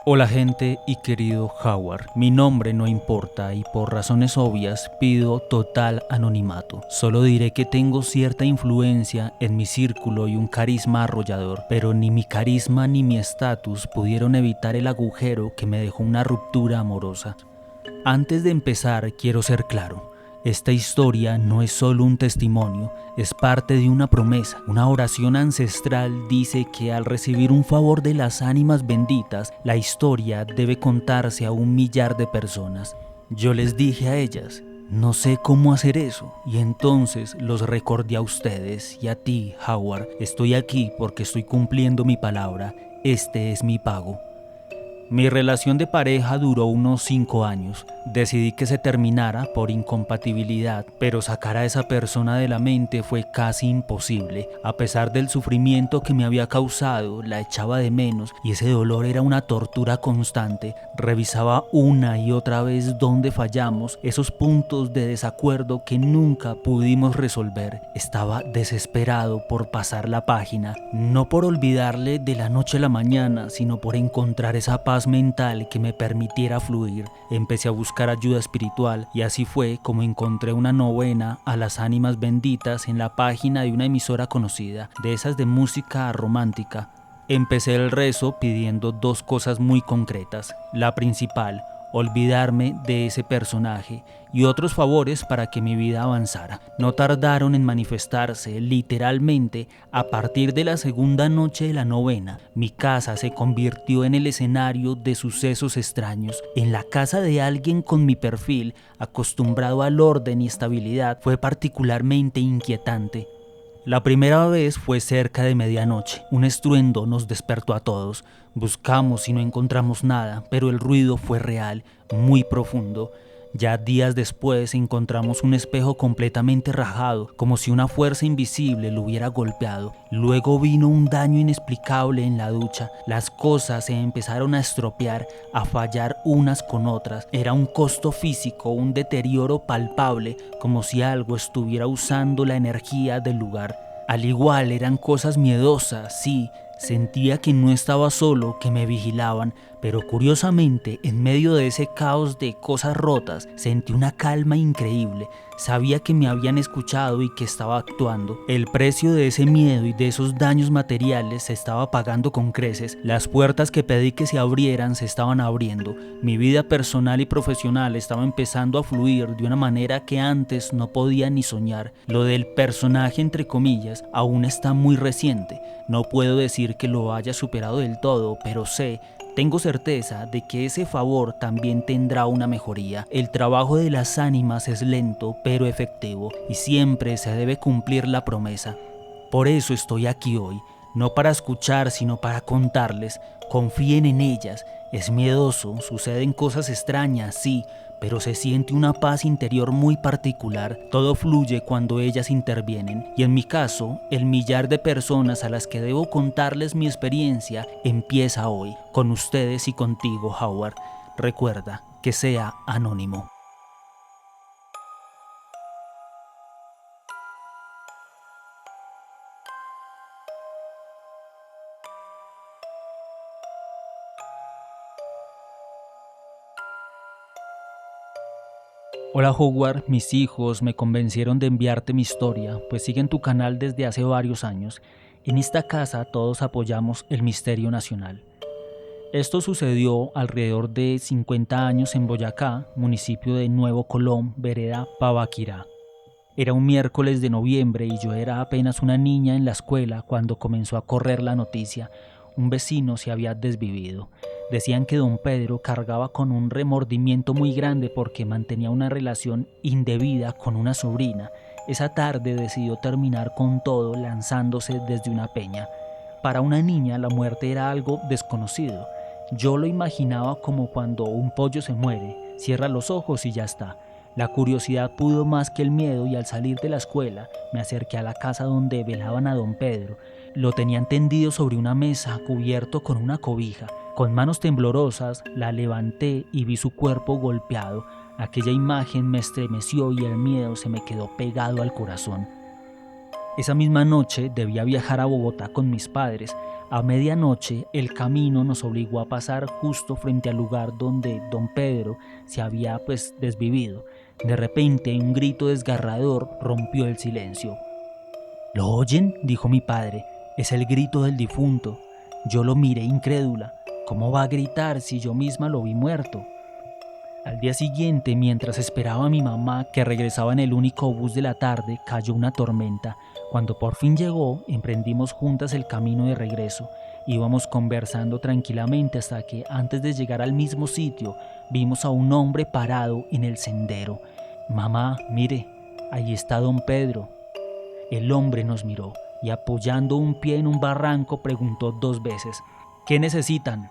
Hola gente y querido Howard, mi nombre no importa y por razones obvias pido total anonimato. Solo diré que tengo cierta influencia en mi círculo y un carisma arrollador, pero ni mi carisma ni mi estatus pudieron evitar el agujero que me dejó una ruptura amorosa. Antes de empezar quiero ser claro. Esta historia no es solo un testimonio, es parte de una promesa. Una oración ancestral dice que al recibir un favor de las ánimas benditas, la historia debe contarse a 1.000.000 de personas. Yo les dije a ellas, no sé cómo hacer eso, y entonces los recordé a ustedes y a ti, Howard. Estoy aquí porque estoy cumpliendo mi palabra. Este es mi pago. Mi relación de pareja duró unos 5 años. Decidí que se terminara por incompatibilidad, pero sacar a esa persona de la mente fue casi imposible. A pesar del sufrimiento que me había causado, la echaba de menos y ese dolor era una tortura constante. Revisaba una y otra vez dónde fallamos, esos puntos de desacuerdo que nunca pudimos resolver. Estaba desesperado por pasar la página, no por olvidarle de la noche a la mañana, sino por encontrar esa paz mental que me permitiera fluir. Empecé a buscar ayuda espiritual y así fue como encontré una novena a las ánimas benditas en la página de una emisora conocida, de esas de música romántica. Empecé el rezo pidiendo 2 cosas muy concretas. La principal, olvidarme de ese personaje y otros favores para que mi vida avanzara. No tardaron en manifestarse, literalmente, a partir de la segunda noche de la novena. Mi casa se convirtió en el escenario de sucesos extraños. En la casa de alguien con mi perfil, acostumbrado al orden y estabilidad, fue particularmente inquietante. La primera vez fue cerca de medianoche. Un estruendo nos despertó a todos. Buscamos y no encontramos nada, pero el ruido fue real, muy profundo. Ya días después encontramos un espejo completamente rajado, como si una fuerza invisible lo hubiera golpeado. Luego vino un daño inexplicable en la ducha. Las cosas se empezaron a estropear, a fallar unas con otras. Era un costo físico, un deterioro palpable, como si algo estuviera usando la energía del lugar. Al igual eran cosas miedosas, sí. Sentía que no estaba solo, que me vigilaban, pero curiosamente, en medio de ese caos de cosas rotas, sentí una calma increíble. Sabía que me habían escuchado y que estaba actuando. El precio de ese miedo y de esos daños materiales se estaba pagando con creces. Las puertas que pedí que se abrieran se estaban abriendo. Mi vida personal y profesional estaba empezando a fluir de una manera que antes no podía ni soñar. Lo del personaje, entre comillas, aún está muy reciente. No puedo decir que lo haya superado del todo, pero tengo certeza de que ese favor también tendrá una mejoría. El trabajo de las ánimas es lento pero efectivo y siempre se debe cumplir la promesa. Por eso estoy aquí hoy, no para escuchar sino para contarles. Confíen en ellas. Es miedoso, suceden cosas extrañas, sí, pero se siente una paz interior muy particular. Todo fluye cuando ellas intervienen. Y en mi caso, el 1.000.000 de personas a las que debo contarles mi experiencia empieza hoy, con ustedes y contigo, Howard. Recuerda que sea anónimo. Hola Howard, mis hijos me convencieron de enviarte mi historia, pues siguen tu canal desde hace varios años. En esta casa todos apoyamos el misterio nacional. Esto sucedió alrededor de 50 años en Boyacá, municipio de Nuevo Colón, vereda Pabaquirá. Era un miércoles de noviembre y yo era apenas una niña en la escuela cuando comenzó a correr la noticia. Un vecino se había desvivido. Decían que don Pedro cargaba con un remordimiento muy grande porque mantenía una relación indebida con una sobrina. Esa tarde decidió terminar con todo lanzándose desde una peña. Para una niña la muerte era algo desconocido. Yo lo imaginaba como cuando un pollo se muere, cierra los ojos y ya está. La curiosidad pudo más que el miedo y al salir de la escuela me acerqué a la casa donde velaban a don Pedro. Lo tenían tendido sobre una mesa cubierto con una cobija. Con manos temblorosas la levanté y vi su cuerpo golpeado. Aquella imagen me estremeció y el miedo se me quedó pegado al corazón. Esa misma noche debía viajar a Bogotá con mis padres. A medianoche el camino nos obligó a pasar justo frente al lugar donde don Pedro se había desvivido. De repente un grito desgarrador rompió el silencio. ¿Lo oyen?, dijo mi padre. Es el grito del difunto. Yo lo miré incrédula. ¿Cómo va a gritar si yo misma lo vi muerto? Al día siguiente, mientras esperaba a mi mamá que regresaba en el único bus de la tarde, cayó una tormenta. Cuando por fin llegó, emprendimos juntas el camino de regreso. Íbamos conversando tranquilamente hasta que, antes de llegar al mismo sitio, vimos a un hombre parado en el sendero. «Mamá, mire, ahí está don Pedro». El hombre nos miró y, apoyando un pie en un barranco, preguntó 2 veces: «¿Qué necesitan?».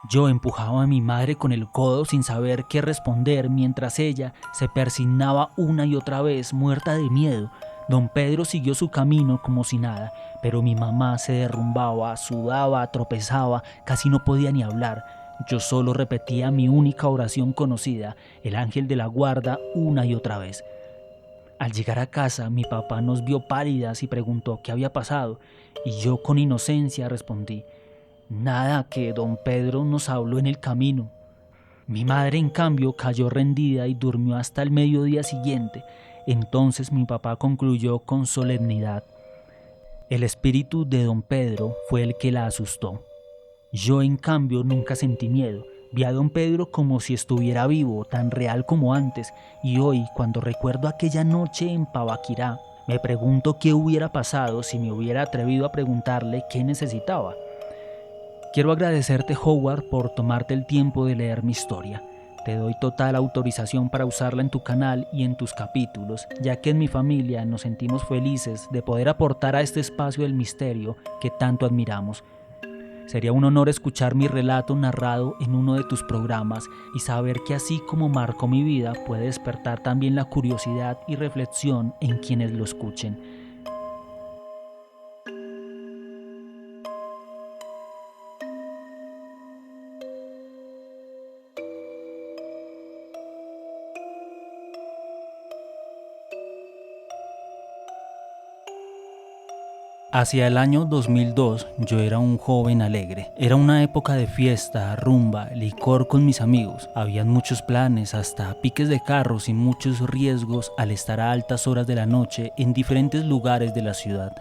Yo empujaba a mi madre con el codo sin saber qué responder, mientras ella se persignaba una y otra vez, muerta de miedo. Don Pedro siguió su camino como si nada, pero mi mamá se derrumbaba, sudaba, tropezaba, casi no podía ni hablar. Yo solo repetía mi única oración conocida, el ángel de la guarda, una y otra vez. Al llegar a casa, mi papá nos vio pálidas y preguntó qué había pasado, y yo con inocencia respondí: «Nada, que don Pedro nos habló en el camino». Mi madre, en cambio, cayó rendida y durmió hasta el mediodía siguiente. Entonces mi papá concluyó con solemnidad: «El espíritu de don Pedro fue el que la asustó». Yo, en cambio, nunca sentí miedo. Vi a don Pedro como si estuviera vivo, tan real como antes, y hoy, cuando recuerdo aquella noche en Pabaquirá, me pregunto qué hubiera pasado si me hubiera atrevido a preguntarle qué necesitaba. Quiero agradecerte, Howard, por tomarte el tiempo de leer mi historia. Te doy total autorización para usarla en tu canal y en tus capítulos, ya que en mi familia nos sentimos felices de poder aportar a este espacio del misterio que tanto admiramos. Sería un honor escuchar mi relato narrado en uno de tus programas y saber que, así como marcó mi vida, puede despertar también la curiosidad y reflexión en quienes lo escuchen. Hacia el año 2002 yo era un joven alegre. Era una época de fiesta, rumba, licor con mis amigos. Habían muchos planes, hasta piques de carros y muchos riesgos al estar a altas horas de la noche en diferentes lugares de la ciudad.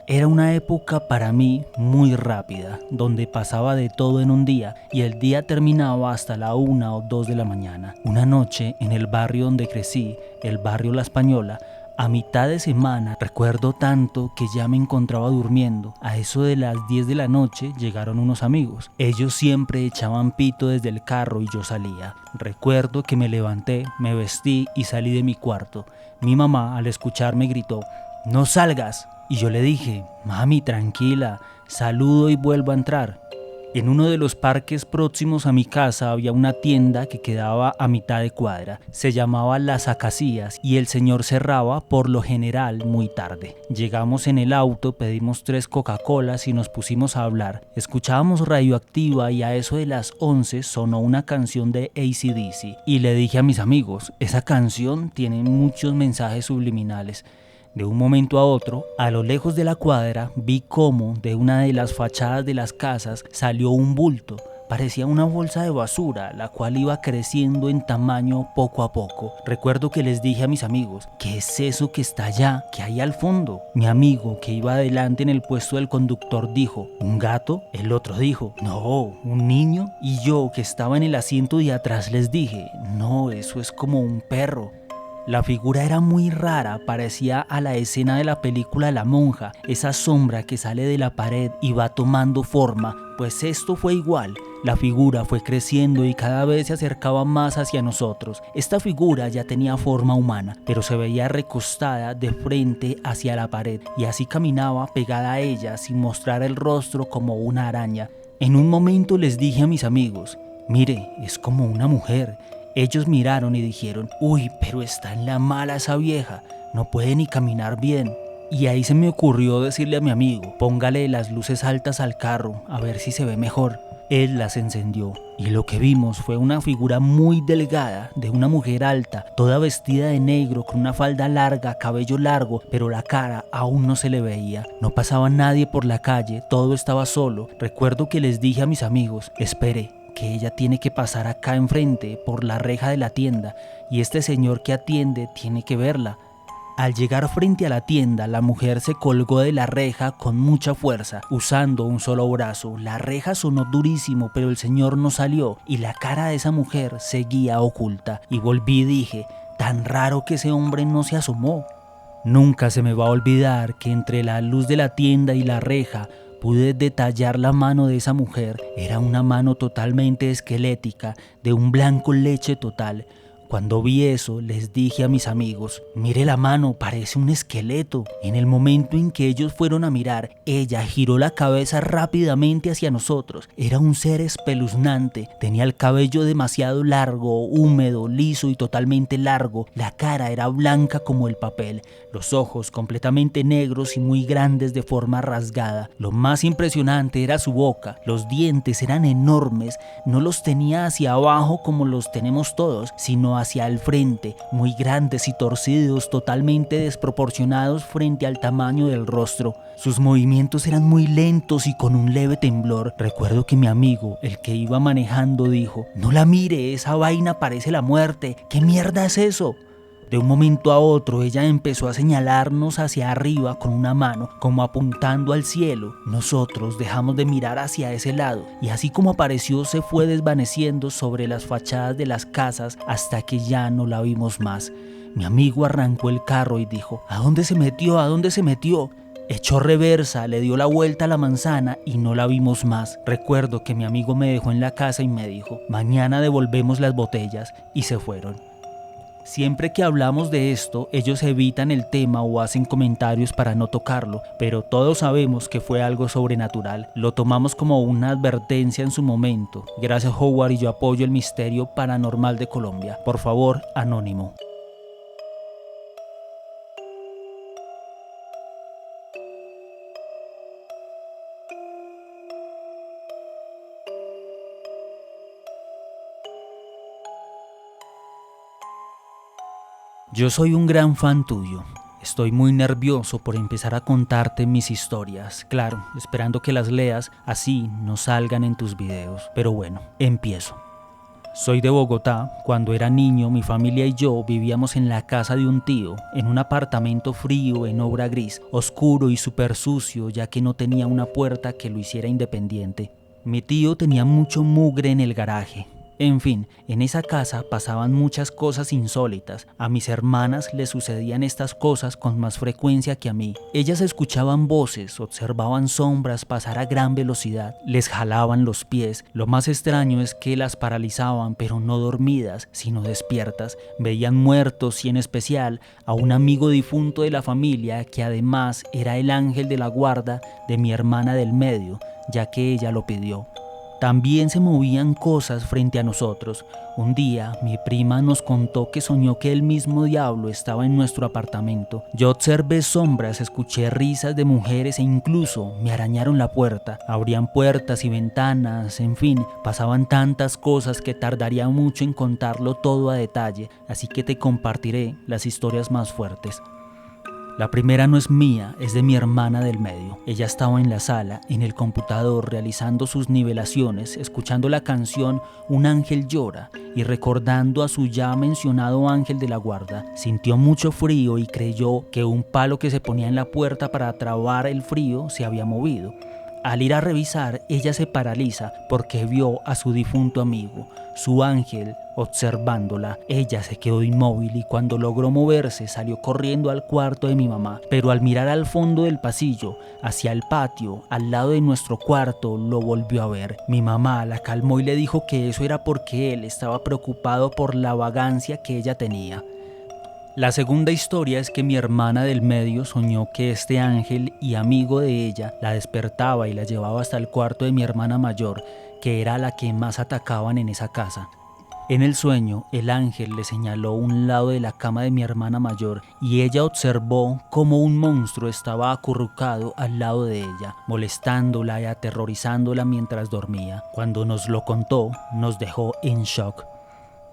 Era una época para mí muy rápida, donde pasaba de todo en un día y el día terminaba hasta la 1 o 2 de la mañana. Una noche en el barrio donde crecí, el barrio La Española, a mitad de semana, recuerdo tanto que ya me encontraba durmiendo. A eso de las 10 de la noche llegaron unos amigos. Ellos siempre echaban pito desde el carro y yo salía. Recuerdo que me levanté, me vestí y salí de mi cuarto. Mi mamá, al escucharme, gritó: «¡No salgas!». Y yo le dije: «Mami, tranquila, saludo y vuelvo a entrar». En uno de los parques próximos a mi casa había una tienda que quedaba a mitad de cuadra. Se llamaba Las Acacias y el señor cerraba por lo general muy tarde. Llegamos en el auto, pedimos 3 Coca-Colas y nos pusimos a hablar. Escuchábamos Radioactiva y a eso de las 11 sonó una canción de AC/DC. Y le dije a mis amigos: «Esa canción tiene muchos mensajes subliminales». De un momento a otro, a lo lejos de la cuadra, vi cómo de una de las fachadas de las casas salió un bulto. Parecía una bolsa de basura, la cual iba creciendo en tamaño poco a poco. Recuerdo que les dije a mis amigos: «¿Qué es eso que está allá? ¿Qué hay al fondo?». Mi amigo, que iba adelante en el puesto del conductor, dijo: «¿Un gato?». El otro dijo: «No, ¿un niño?». Y yo, que estaba en el asiento de atrás, les dije: «No, eso es como un perro». La figura era muy rara, parecía a la escena de la película La Monja, esa sombra que sale de la pared y va tomando forma, pues esto fue igual. La figura fue creciendo y cada vez se acercaba más hacia nosotros. Esta figura ya tenía forma humana, pero se veía recostada de frente hacia la pared y así caminaba pegada a ella sin mostrar el rostro, como una araña. En un momento les dije a mis amigos: «Mire, es como una mujer». Ellos miraron y dijeron: «Uy, pero está en la mala esa vieja, no puede ni caminar bien». Y ahí se me ocurrió decirle a mi amigo: «Póngale las luces altas al carro, a ver si se ve mejor». Él las encendió y lo que vimos fue una figura muy delgada de una mujer alta, toda vestida de negro con una falda larga, cabello largo, pero la cara aún no se le veía. No pasaba nadie por la calle, todo estaba solo. Recuerdo que les dije a mis amigos, espere, que ella tiene que pasar acá enfrente por la reja de la tienda y este señor que atiende tiene que verla. Al llegar frente a la tienda, la mujer se colgó de la reja con mucha fuerza, usando un solo brazo. La reja sonó durísimo, pero el señor no salió y la cara de esa mujer seguía oculta. Y volví y dije, tan raro que ese hombre no se asomó. Nunca se me va a olvidar que entre la luz de la tienda y la reja pude detallar la mano de esa mujer. Era una mano totalmente esquelética, de un blanco leche total. Cuando vi eso, les dije a mis amigos, mire la mano, parece un esqueleto. En el momento en que ellos fueron a mirar, ella giró la cabeza rápidamente hacia nosotros. Era un ser espeluznante, tenía el cabello demasiado largo, húmedo, liso y totalmente largo. La cara era blanca como el papel, los ojos completamente negros y muy grandes de forma rasgada. Lo más impresionante era su boca, los dientes eran enormes, no los tenía hacia abajo como los tenemos todos, sino hacia el frente, muy grandes y torcidos, totalmente desproporcionados frente al tamaño del rostro. Sus movimientos eran muy lentos y con un leve temblor. Recuerdo que mi amigo, el que iba manejando, dijo, no la mire, esa vaina parece la muerte, ¿qué mierda es eso? De un momento a otro ella empezó a señalarnos hacia arriba con una mano, como apuntando al cielo. Nosotros dejamos de mirar hacia ese lado y así como apareció se fue desvaneciendo sobre las fachadas de las casas hasta que ya no la vimos más. Mi amigo arrancó el carro y dijo, ¿a dónde se metió? ¿A dónde se metió? Echó reversa, le dio la vuelta a la manzana y no la vimos más. Recuerdo que mi amigo me dejó en la casa y me dijo, mañana devolvemos las botellas, y se fueron. Siempre que hablamos de esto, ellos evitan el tema o hacen comentarios para no tocarlo, pero todos sabemos que fue algo sobrenatural. Lo tomamos como una advertencia en su momento. Gracias, Howard, y yo apoyo el misterio paranormal de Colombia. Por favor, anónimo. Yo soy un gran fan tuyo. Estoy muy nervioso por empezar a contarte mis historias, claro, esperando que las leas, así no salgan en tus videos. Pero bueno, empiezo. Soy de Bogotá. Cuando era niño, mi familia y yo vivíamos en la casa de un tío, en un apartamento frío en obra gris, oscuro y súper sucio, ya que no tenía una puerta que lo hiciera independiente. Mi tío tenía mucho mugre en el garaje. En fin, en esa casa pasaban muchas cosas insólitas. A mis hermanas les sucedían estas cosas con más frecuencia que a mí. Ellas escuchaban voces, observaban sombras pasar a gran velocidad, les jalaban los pies. Lo más extraño es que las paralizaban, pero no dormidas, sino despiertas. Veían muertos y en especial a un amigo difunto de la familia que además era el ángel de la guarda de mi hermana del medio, ya que ella lo pidió. También se movían cosas frente a nosotros. Un día, mi prima nos contó que soñó que el mismo diablo estaba en nuestro apartamento. Yo observé sombras, escuché risas de mujeres e incluso me arañaron la puerta. Abrían puertas y ventanas, en fin, pasaban tantas cosas que tardaría mucho en contarlo todo a detalle, así que te compartiré las historias más fuertes. La primera no es mía, es de mi hermana del medio. Ella estaba en la sala, en el computador, realizando sus nivelaciones, escuchando la canción Un ángel llora y recordando a su ya mencionado ángel de la guarda. Sintió mucho frío y creyó que un palo que se ponía en la puerta para trabar el frío se había movido. Al ir a revisar, ella se paraliza porque vio a su difunto amigo, su ángel, observándola. Ella se quedó inmóvil y cuando logró moverse salió corriendo al cuarto de mi mamá. Pero al mirar al fondo del pasillo, hacia el patio, al lado de nuestro cuarto, lo volvió a ver. Mi mamá la calmó y le dijo que eso era porque él estaba preocupado por la vagancia que ella tenía. La segunda historia es que mi hermana del medio soñó que este ángel y amigo de ella la despertaba y la llevaba hasta el cuarto de mi hermana mayor, que era la que más atacaban en esa casa. En el sueño, el ángel le señaló un lado de la cama de mi hermana mayor y ella observó cómo un monstruo estaba acurrucado al lado de ella, molestándola y aterrorizándola mientras dormía. Cuando nos lo contó, nos dejó en shock.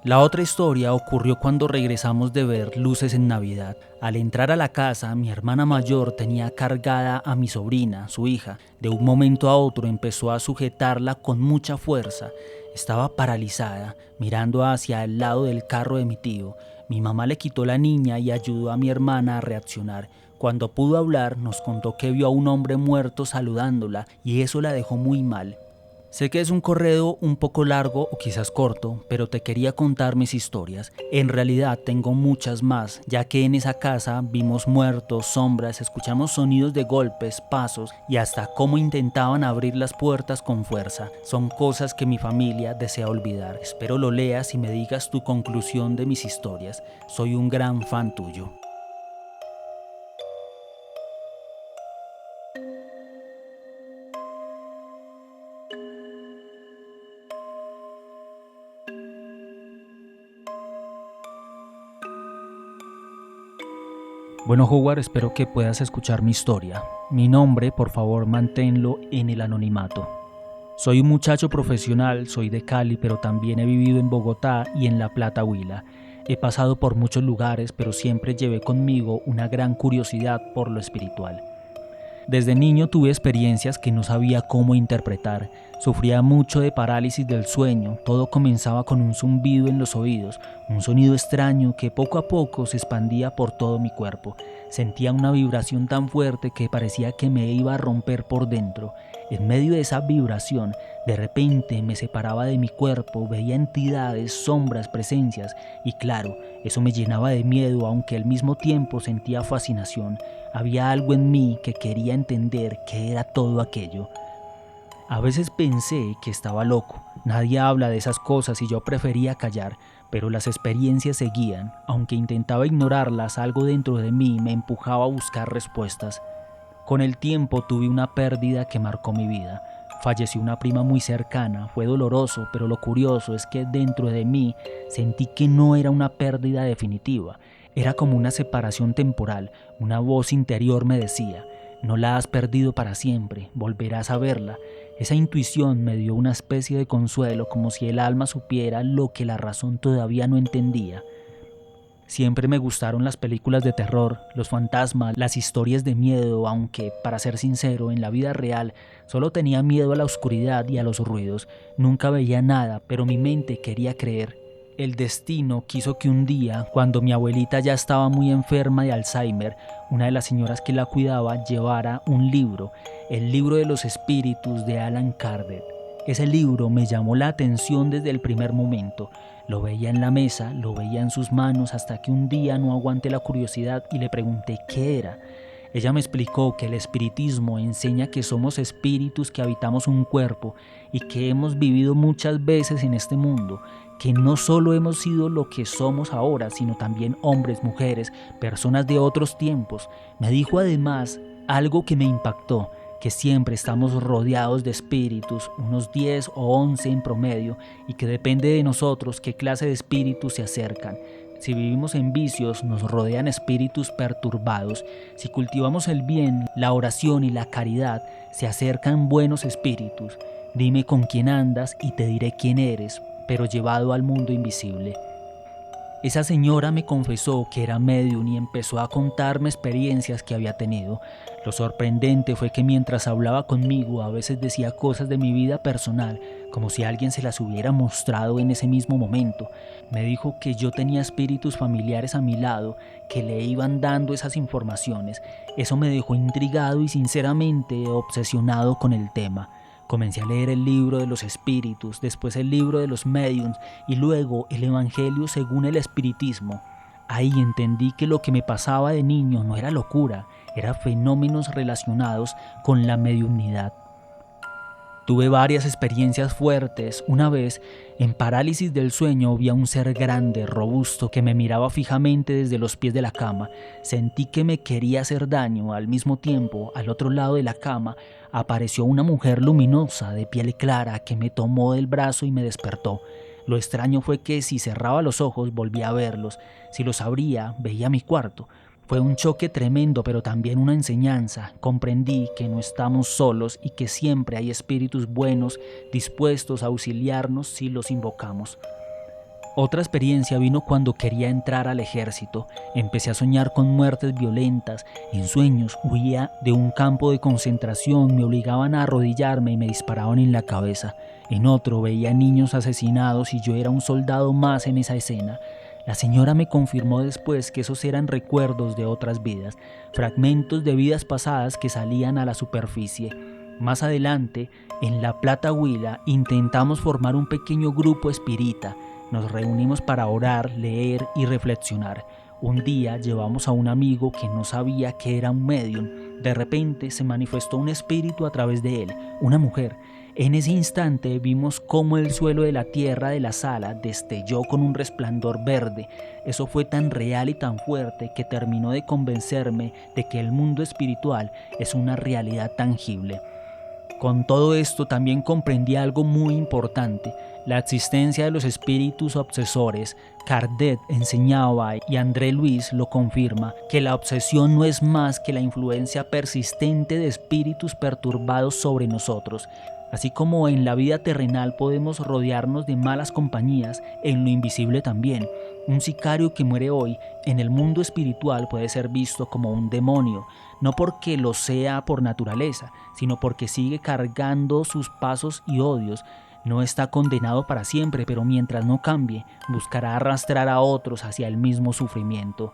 La otra historia ocurrió cuando regresamos de ver luces en Navidad. Al entrar a la casa, mi hermana mayor tenía cargada a mi sobrina, su hija. De un momento a otro empezó a sujetarla con mucha fuerza. Estaba paralizada, mirando hacia el lado del carro de mi tío. Mi mamá le quitó la niña y ayudó a mi hermana a reaccionar. Cuando pudo hablar, nos contó que vio a un hombre muerto saludándola y eso la dejó muy mal. Sé que es un correo un poco largo o quizás corto, pero te quería contar mis historias. En realidad tengo muchas más, ya que en esa casa vimos muertos, sombras, escuchamos sonidos de golpes, pasos y hasta cómo intentaban abrir las puertas con fuerza. Son cosas que mi familia desea olvidar. Espero lo leas y me digas tu conclusión de mis historias. Soy un gran fan tuyo. Bueno, Howard, espero que puedas escuchar mi historia. Mi nombre, por favor, manténlo en el anonimato. Soy un muchacho profesional, soy de Cali, pero también he vivido en Bogotá y en La Plata, Huila. He pasado por muchos lugares, pero siempre llevé conmigo una gran curiosidad por lo espiritual. Desde niño tuve experiencias que no sabía cómo interpretar. Sufría mucho de parálisis del sueño. Todo comenzaba con un zumbido en los oídos, un sonido extraño que poco a poco se expandía por todo mi cuerpo. Sentía una vibración tan fuerte que parecía que me iba a romper por dentro. En medio de esa vibración, de repente me separaba de mi cuerpo, veía entidades, sombras, presencias, y claro, eso me llenaba de miedo, aunque al mismo tiempo sentía fascinación. Había algo en mí que quería entender qué era todo aquello. A veces pensé que estaba loco. Nadie habla de esas cosas y yo prefería callar, pero las experiencias seguían. Aunque intentaba ignorarlas, algo dentro de mí me empujaba a buscar respuestas. Con el tiempo tuve una pérdida que marcó mi vida. Falleció una prima muy cercana, fue doloroso, pero lo curioso es que dentro de mí sentí que no era una pérdida definitiva. Era como una separación temporal. Una voz interior me decía: no la has perdido para siempre, volverás a verla. Esa intuición me dio una especie de consuelo, como si el alma supiera lo que la razón todavía no entendía. Siempre me gustaron las películas de terror, los fantasmas, las historias de miedo, aunque, para ser sincero, en la vida real solo tenía miedo a la oscuridad y a los ruidos. Nunca veía nada, pero mi mente quería creer. El destino quiso que un día, cuando mi abuelita ya estaba muy enferma de Alzheimer, una de las señoras que la cuidaba llevara un libro, el libro de los espíritus de Allan Kardec. Ese libro me llamó la atención desde el primer momento. Lo veía en la mesa, lo veía en sus manos, hasta que un día no aguanté la curiosidad y le pregunté qué era. Ella me explicó que el espiritismo enseña que somos espíritus que habitamos un cuerpo y que hemos vivido muchas veces en este mundo, que no solo hemos sido lo que somos ahora, sino también hombres, mujeres, personas de otros tiempos. Me dijo además algo que me impactó: que siempre estamos rodeados de espíritus, unos 10 o 11 en promedio, y que depende de nosotros qué clase de espíritus se acercan. Si vivimos en vicios, nos rodean espíritus perturbados. Si cultivamos el bien, la oración y la caridad, se acercan buenos espíritus. Dime con quién andas y te diré quién eres, pero llevado al mundo invisible. Esa señora me confesó que era médium y empezó a contarme experiencias que había tenido. Lo sorprendente fue que mientras hablaba conmigo a veces decía cosas de mi vida personal, como si alguien se las hubiera mostrado en ese mismo momento. Me dijo que yo tenía espíritus familiares a mi lado que le iban dando esas informaciones. Eso me dejó intrigado y sinceramente obsesionado con el tema. Comencé a leer el libro de los espíritus, después el libro de los médiuns y luego el Evangelio según el espiritismo. Ahí entendí que lo que me pasaba de niño no era locura, eran fenómenos relacionados con la mediunidad. Tuve varias experiencias fuertes. Una vez, en parálisis del sueño, vi a un ser grande, robusto, que me miraba fijamente desde los pies de la cama. Sentí que me quería hacer daño. Al mismo tiempo, al otro lado de la cama, apareció una mujer luminosa, de piel clara, que me tomó del brazo y me despertó. Lo extraño fue que si cerraba los ojos volvía a verlos, si los abría veía mi cuarto. Fue un choque tremendo, pero también una enseñanza. Comprendí que no estamos solos y que siempre hay espíritus buenos dispuestos a auxiliarnos si los invocamos. Otra experiencia vino cuando quería entrar al ejército. Empecé a soñar con muertes violentas. En sueños huía de un campo de concentración, me obligaban a arrodillarme y me disparaban en la cabeza. En otro veía niños asesinados y yo era un soldado más en esa escena. La señora me confirmó después que esos eran recuerdos de otras vidas, fragmentos de vidas pasadas que salían a la superficie. Más adelante, en La Plata Huila, intentamos formar un pequeño grupo espírita. Nos reunimos para orar, leer y reflexionar. Un día llevamos a un amigo que no sabía que era un médium. De repente se manifestó un espíritu a través de él, una mujer. En ese instante vimos cómo el suelo de la tierra de la sala destelló con un resplandor verde. Eso fue tan real y tan fuerte que terminó de convencerme de que el mundo espiritual es una realidad tangible. Con todo esto también comprendí algo muy importante, la existencia de los espíritus obsesores. Kardec enseñaba, y André Luis lo confirma, que la obsesión no es más que la influencia persistente de espíritus perturbados sobre nosotros. Así como en la vida terrenal podemos rodearnos de malas compañías, en lo invisible también. Un sicario que muere hoy, en el mundo espiritual puede ser visto como un demonio, no porque lo sea por naturaleza, sino porque sigue cargando sus pasos y odios. No está condenado para siempre, pero mientras no cambie, buscará arrastrar a otros hacia el mismo sufrimiento.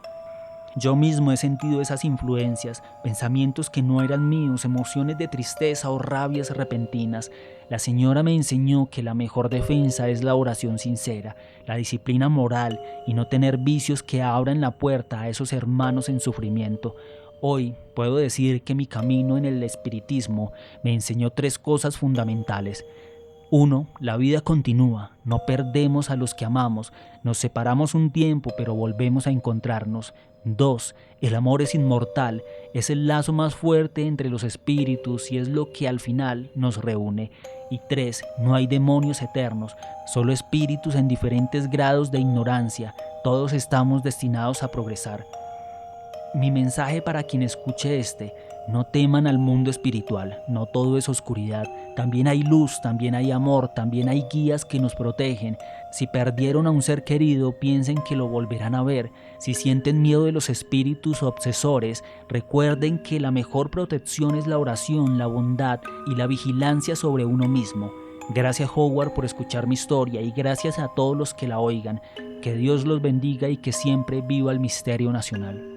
Yo mismo he sentido esas influencias, pensamientos que no eran míos, emociones de tristeza o rabias repentinas. La señora me enseñó que la mejor defensa es la oración sincera, la disciplina moral y no tener vicios que abran la puerta a esos hermanos en sufrimiento. Hoy puedo decir que mi camino en el espiritismo me enseñó 3 cosas fundamentales. 1. La vida continúa, no perdemos a los que amamos, nos separamos un tiempo pero volvemos a encontrarnos. 2. El amor es inmortal, es el lazo más fuerte entre los espíritus y es lo que al final nos reúne. Y 3. No hay demonios eternos, solo espíritus en diferentes grados de ignorancia, todos estamos destinados a progresar. Mi mensaje para quien escuche no teman al mundo espiritual, no todo es oscuridad, también hay luz, también hay amor, también hay guías que nos protegen. Si perdieron a un ser querido, piensen que lo volverán a ver. Si sienten miedo de los espíritus obsesores, recuerden que la mejor protección es la oración, la bondad y la vigilancia sobre uno mismo. Gracias Howard por escuchar mi historia y gracias a todos los que la oigan. Que Dios los bendiga y que siempre viva el misterio nacional.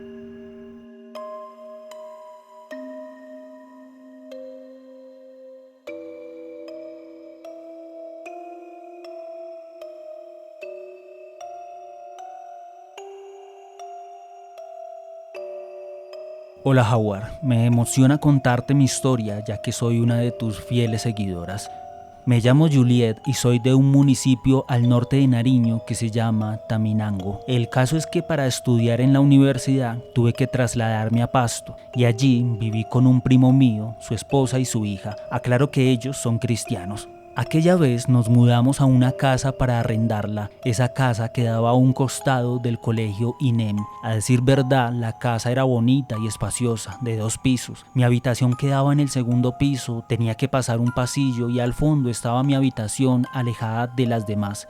Hola Howard, me emociona contarte mi historia ya que soy una de tus fieles seguidoras. Me llamo Juliet y soy de un municipio al norte de Nariño que se llama Taminango. El caso es que para estudiar en la universidad tuve que trasladarme a Pasto y allí viví con un primo mío, su esposa y su hija. Aclaro que ellos son cristianos. Aquella vez nos mudamos a una casa para arrendarla. Esa casa quedaba a un costado del colegio INEM. A decir verdad, la casa era bonita y espaciosa, de 2 pisos. Mi habitación quedaba en el 2.º piso, tenía que pasar un pasillo y al fondo estaba mi habitación alejada de las demás.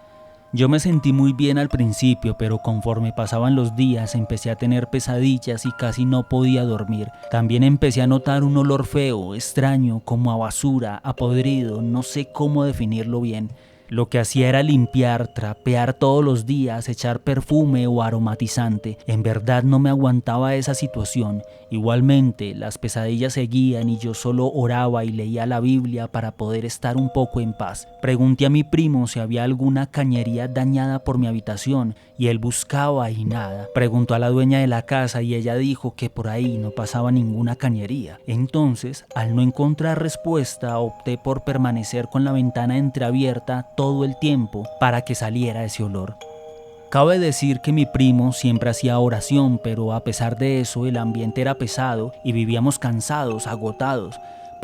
Yo me sentí muy bien al principio, pero conforme pasaban los días empecé a tener pesadillas y casi no podía dormir. También empecé a notar un olor feo, extraño, como a basura, a podrido, no sé cómo definirlo bien. Lo que hacía era limpiar, trapear todos los días, echar perfume o aromatizante. En verdad no me aguantaba esa situación. Igualmente, las pesadillas seguían y yo solo oraba y leía la Biblia para poder estar un poco en paz. Pregunté a mi primo si había alguna cañería dañada por mi habitación y él buscaba y nada. Preguntó a la dueña de la casa y ella dijo que por ahí no pasaba ninguna cañería. Entonces, al no encontrar respuesta, opté por permanecer con la ventana entreabierta todo el tiempo para que saliera ese olor. Cabe decir que mi primo siempre hacía oración, pero a pesar de eso el ambiente era pesado y vivíamos cansados, agotados.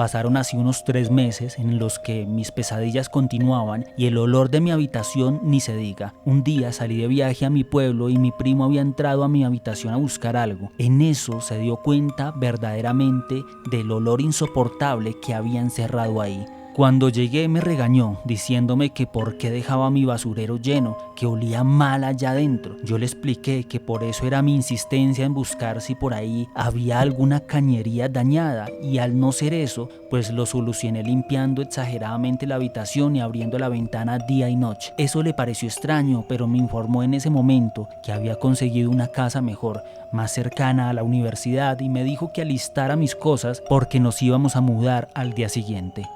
Pasaron así unos 3 meses en los que mis pesadillas continuaban y el olor de mi habitación ni se diga. Un día salí de viaje a mi pueblo y mi primo había entrado a mi habitación a buscar algo. En eso se dio cuenta verdaderamente del olor insoportable que había encerrado ahí. Cuando llegué me regañó diciéndome que por qué dejaba mi basurero lleno, que olía mal allá adentro. Yo le expliqué que por eso era mi insistencia en buscar si por ahí había alguna cañería dañada, y al no ser eso, pues lo solucioné limpiando exageradamente la habitación y abriendo la ventana día y noche. Eso le pareció extraño, pero me informó en ese momento que había conseguido una casa mejor, más cercana a la universidad, y me dijo que alistara mis cosas porque nos íbamos a mudar al día siguiente.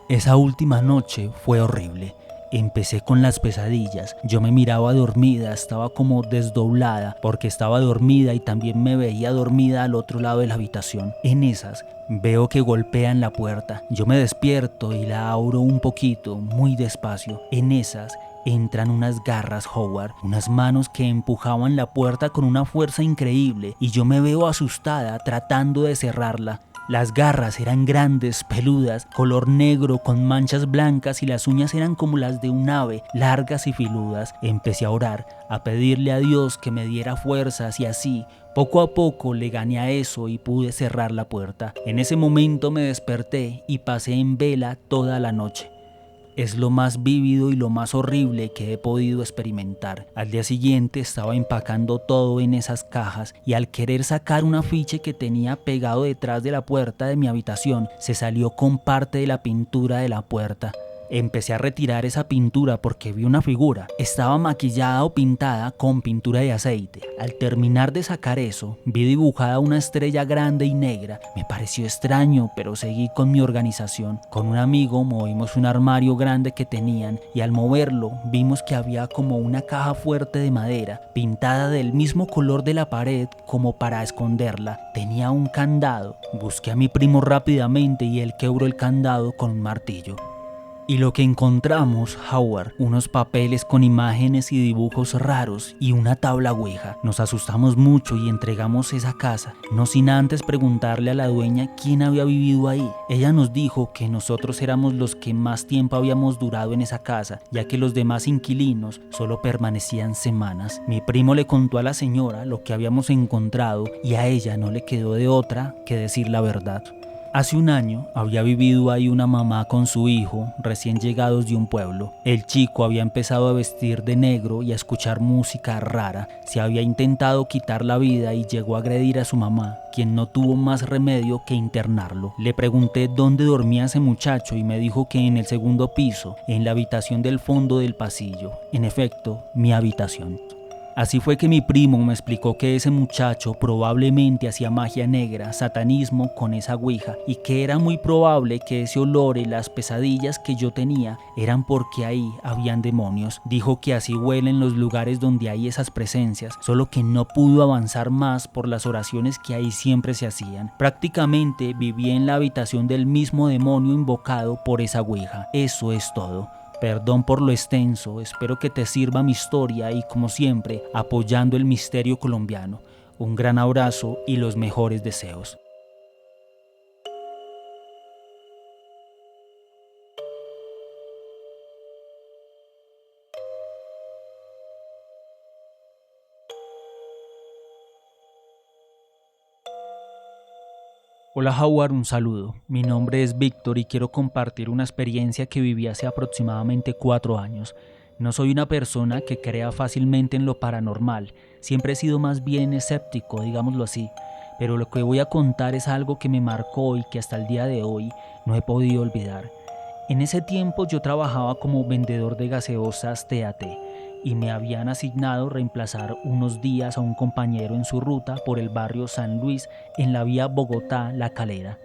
Esa última noche fue horrible. Empecé con las pesadillas. Yo me miraba dormida, estaba como desdoblada porque estaba dormida y también me veía dormida al otro lado de la habitación. En esas veo que golpean la puerta. Yo me despierto y la abro un poquito, muy despacio. En esas entran unas garras, Howard, unas manos que empujaban la puerta con una fuerza increíble, y yo me veo asustada tratando de cerrarla. Las garras eran grandes, peludas, color negro con manchas blancas, y las uñas eran como las de un ave, largas y filudas. Empecé a orar, a pedirle a Dios que me diera fuerzas, y así, poco a poco le gané a eso y pude cerrar la puerta. En ese momento me desperté y pasé en vela toda la noche. Es lo más vívido y lo más horrible que he podido experimentar. Al día siguiente estaba empacando todo en esas cajas y al querer sacar un afiche que tenía pegado detrás de la puerta de mi habitación, se salió con parte de la pintura de la puerta. Empecé a retirar esa pintura porque vi una figura. Estaba maquillada o pintada con pintura de aceite. Al terminar de sacar eso, vi dibujada una estrella grande y negra. Me pareció extraño, pero seguí con mi organización. Con un amigo movimos un armario grande que tenían y al moverlo vimos que había como una caja fuerte de madera, pintada del mismo color de la pared como para esconderla. Tenía un candado. Busqué a mi primo rápidamente y él quebró el candado con un martillo. Y lo que encontramos, Howard, unos papeles con imágenes y dibujos raros y una tabla ouija. Nos asustamos mucho y entregamos esa casa, no sin antes preguntarle a la dueña quién había vivido ahí. Ella nos dijo que nosotros éramos los que más tiempo habíamos durado en esa casa, ya que los demás inquilinos solo permanecían semanas. Mi primo le contó a la señora lo que habíamos encontrado y a ella no le quedó de otra que decir la verdad. Hace un año había vivido ahí una mamá con su hijo recién llegados de un pueblo. El chico había empezado a vestir de negro y a escuchar música rara. Se había intentado quitar la vida y llegó a agredir a su mamá, quien no tuvo más remedio que internarlo. Le pregunté dónde dormía ese muchacho y me dijo que en el segundo piso, en la habitación del fondo del pasillo. En efecto, mi habitación. Así fue que mi primo me explicó que ese muchacho probablemente hacía magia negra, satanismo con esa ouija, y que era muy probable que ese olor y las pesadillas que yo tenía eran porque ahí habían demonios. Dijo que así huelen los lugares donde hay esas presencias, solo que no pudo avanzar más por las oraciones que ahí siempre se hacían. Prácticamente vivía en la habitación del mismo demonio invocado por esa ouija. Eso es todo. Perdón por lo extenso, espero que te sirva mi historia y como siempre, apoyando el misterio colombiano. Un gran abrazo y los mejores deseos. Hola Howard, un saludo. Mi nombre es Víctor y quiero compartir una experiencia que viví hace aproximadamente 4 años. No soy una persona que crea fácilmente en lo paranormal, siempre he sido más bien escéptico, digámoslo así, pero lo que voy a contar es algo que me marcó y que hasta el día de hoy no he podido olvidar. En ese tiempo yo trabajaba como vendedor de gaseosas TAT y me habían asignado reemplazar unos días a un compañero en su ruta por el barrio San Luis en la vía Bogotá-La Calera.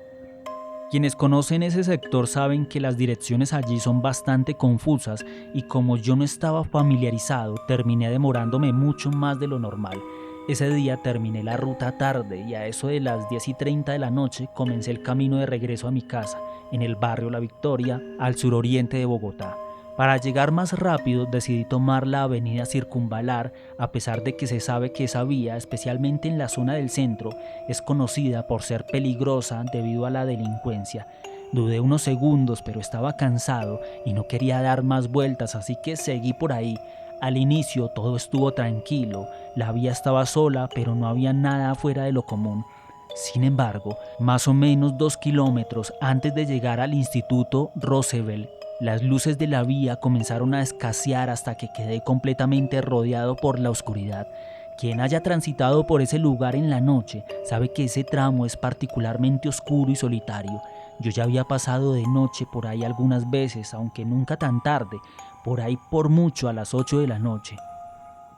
Quienes conocen ese sector saben que las direcciones allí son bastante confusas y como yo no estaba familiarizado, terminé demorándome mucho más de lo normal. Ese día terminé la ruta tarde y a eso de las 10:30 de la noche comencé el camino de regreso a mi casa, en el barrio La Victoria, al suroriente de Bogotá. Para llegar más rápido decidí tomar la avenida Circunvalar, a pesar de que se sabe que esa vía, especialmente en la zona del centro, es conocida por ser peligrosa debido a la delincuencia. Dudé unos segundos, pero estaba cansado y no quería dar más vueltas, así que seguí por ahí. Al inicio todo estuvo tranquilo, la vía estaba sola, pero no había nada fuera de lo común. Sin embargo, más o menos 2 kilómetros antes de llegar al Instituto Roosevelt, las luces de la vía comenzaron a escasear hasta que quedé completamente rodeado por la oscuridad. Quien haya transitado por ese lugar en la noche sabe que ese tramo es particularmente oscuro y solitario. Yo ya había pasado de noche por ahí algunas veces, aunque nunca tan tarde, por ahí por mucho a las 8 de la noche.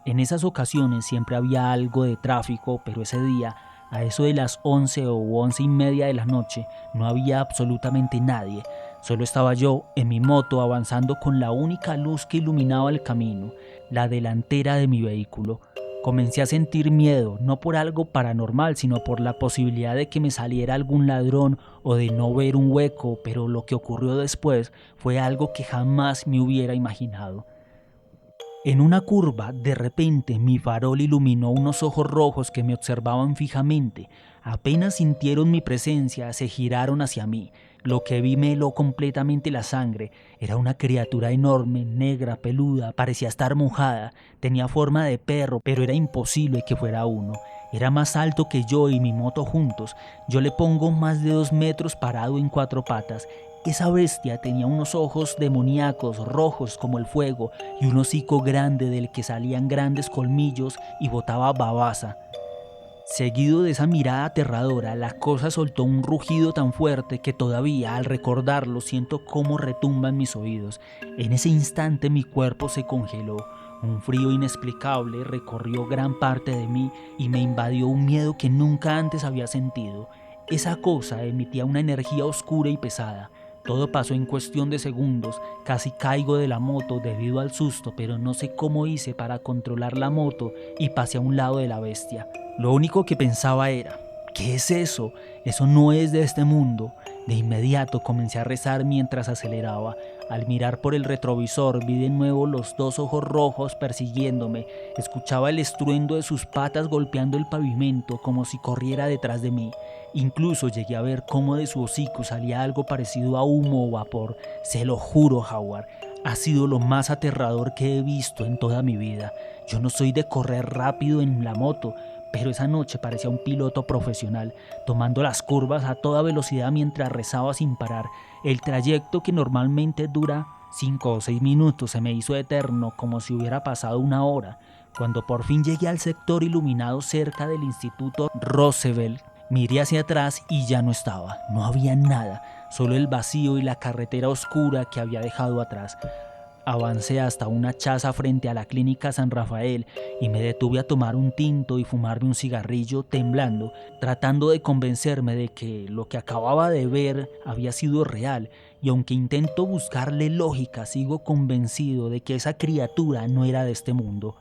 En esas ocasiones siempre había algo de tráfico, pero ese día, a eso de las 11 o 11:30 de la noche, no había absolutamente nadie. Solo estaba yo en mi moto avanzando con la única luz que iluminaba el camino, la delantera de mi vehículo. Comencé a sentir miedo, no por algo paranormal, sino por la posibilidad de que me saliera algún ladrón o de no ver un hueco, pero lo que ocurrió después fue algo que jamás me hubiera imaginado. En una curva, de repente, mi farol iluminó unos ojos rojos que me observaban fijamente. Apenas sintieron mi presencia, se giraron hacia mí. Lo que vi me heló completamente la sangre. Era una criatura enorme, negra, peluda, parecía estar mojada. Tenía forma de perro, pero era imposible que fuera uno. Era más alto que yo y mi moto juntos. Yo le pongo más de 2 metros parado en 4 patas. Esa bestia tenía unos ojos demoníacos, rojos como el fuego, y un hocico grande del que salían grandes colmillos y botaba babasa. Seguido de esa mirada aterradora, la cosa soltó un rugido tan fuerte que todavía al recordarlo siento cómo retumba en mis oídos. En ese instante mi cuerpo se congeló. Un frío inexplicable recorrió gran parte de mí y me invadió un miedo que nunca antes había sentido. Esa cosa emitía una energía oscura y pesada. Todo pasó en cuestión de segundos, casi caigo de la moto debido al susto, pero no sé cómo hice para controlar la moto y pasé a un lado de la bestia. Lo único que pensaba era, ¿qué es eso? Eso no es de este mundo. De inmediato comencé a rezar mientras aceleraba. Al mirar por el retrovisor vi de nuevo los 2 ojos rojos persiguiéndome. Escuchaba el estruendo de sus patas golpeando el pavimento como si corriera detrás de mí. Incluso llegué a ver cómo de su hocico salía algo parecido a humo o vapor. Se lo juro, Howard, ha sido lo más aterrador que he visto en toda mi vida. Yo no soy de correr rápido en la moto, pero esa noche parecía un piloto profesional, tomando las curvas a toda velocidad mientras rezaba sin parar. El trayecto, que normalmente dura 5 o 6 minutos, se me hizo eterno, como si hubiera pasado una hora. Cuando por fin llegué al sector iluminado cerca del Instituto Roosevelt, miré hacia atrás y ya no estaba. No había nada, solo el vacío y la carretera oscura que había dejado atrás. Avancé hasta una chaza frente a la clínica San Rafael y me detuve a tomar un tinto y fumarme un cigarrillo temblando, tratando de convencerme de que lo que acababa de ver había sido real, y aunque intento buscarle lógica, sigo convencido de que esa criatura no era de este mundo.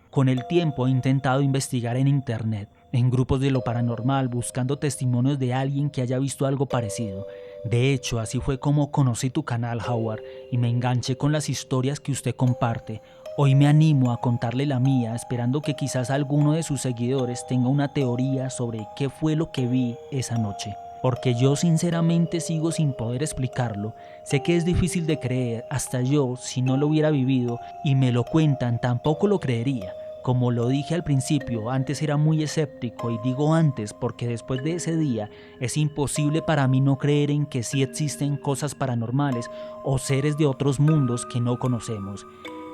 Con el tiempo he intentado investigar en internet, en grupos de lo paranormal, buscando testimonios de alguien que haya visto algo parecido. De hecho, así fue como conocí tu canal, Howard, y me enganché con las historias que usted comparte. Hoy me animo a contarle la mía, esperando que quizás alguno de sus seguidores tenga una teoría sobre qué fue lo que vi esa noche. Porque yo sinceramente sigo sin poder explicarlo. Sé que es difícil de creer, hasta yo, si no lo hubiera vivido y me lo cuentan, tampoco lo creería. Como lo dije al principio, antes era muy escéptico, y digo antes porque después de ese día es imposible para mí no creer en que sí existen cosas paranormales o seres de otros mundos que no conocemos.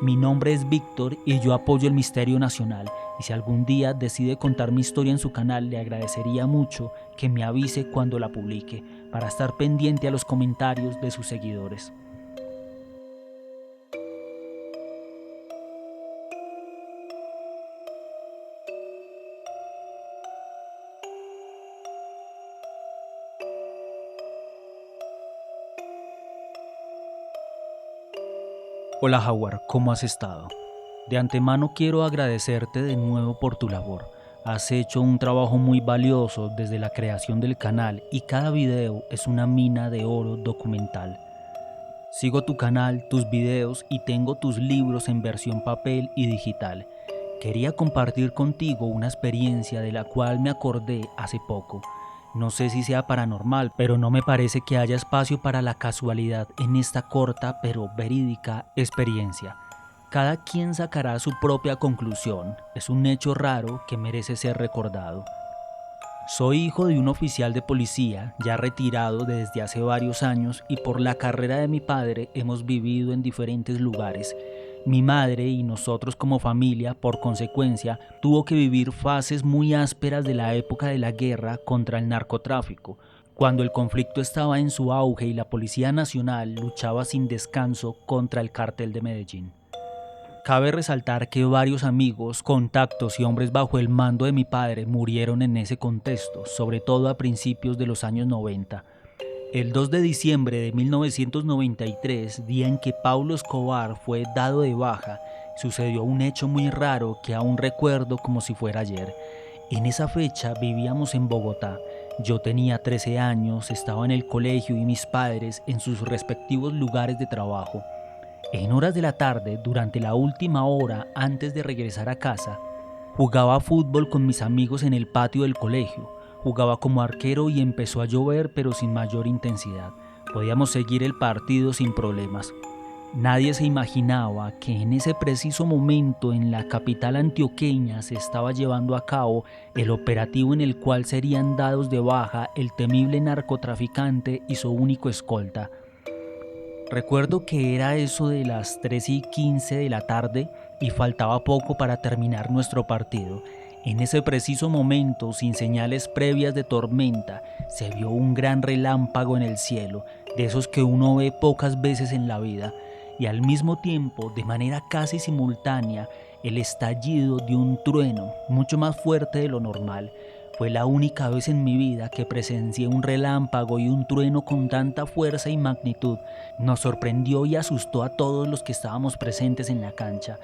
Mi nombre es Víctor y yo apoyo el misterio nacional, y si algún día decide contar mi historia en su canal, le agradecería mucho que me avise cuando la publique, para estar pendiente a los comentarios de sus seguidores. Hola Howard, ¿cómo has estado? De antemano quiero agradecerte de nuevo por tu labor. Has hecho un trabajo muy valioso desde la creación del canal y cada video es una mina de oro documental. Sigo tu canal, tus videos y tengo tus libros en versión papel y digital. Quería compartir contigo una experiencia de la cual me acordé hace poco. No sé si sea paranormal, pero no me parece que haya espacio para la casualidad en esta corta pero verídica experiencia. Cada quien sacará su propia conclusión. Es un hecho raro que merece ser recordado. Soy hijo de un oficial de policía, ya retirado desde hace varios años, y por la carrera de mi padre hemos vivido en diferentes lugares. Mi madre y nosotros como familia, por consecuencia, tuvo que vivir fases muy ásperas de la época de la guerra contra el narcotráfico, cuando el conflicto estaba en su auge y la Policía Nacional luchaba sin descanso contra el Cártel de Medellín. Cabe resaltar que varios amigos, contactos y hombres bajo el mando de mi padre murieron en ese contexto, sobre todo a principios de los años 90. El 2 de diciembre de 1993, día en que Pablo Escobar fue dado de baja, sucedió un hecho muy raro que aún recuerdo como si fuera ayer. En esa fecha vivíamos en Bogotá. Yo tenía 13 años, estaba en el colegio y mis padres en sus respectivos lugares de trabajo. En horas de la tarde, durante la última hora antes de regresar a casa, jugaba fútbol con mis amigos en el patio del colegio. Jugaba como arquero y empezó a llover, pero sin mayor intensidad. Podíamos seguir el partido sin problemas. Nadie se imaginaba que en ese preciso momento en la capital antioqueña se estaba llevando a cabo el operativo en el cual serían dados de baja el temible narcotraficante y su único escolta. Recuerdo que era eso de las 3:15 de la tarde y faltaba poco para terminar nuestro partido. En ese preciso momento, sin señales previas de tormenta, se vio un gran relámpago en el cielo, de esos que uno ve pocas veces en la vida, y al mismo tiempo, de manera casi simultánea, el estallido de un trueno mucho más fuerte de lo normal. Fue la única vez en mi vida que presencié un relámpago y un trueno con tanta fuerza y magnitud. Nos sorprendió y asustó a todos los que estábamos presentes en la cancha.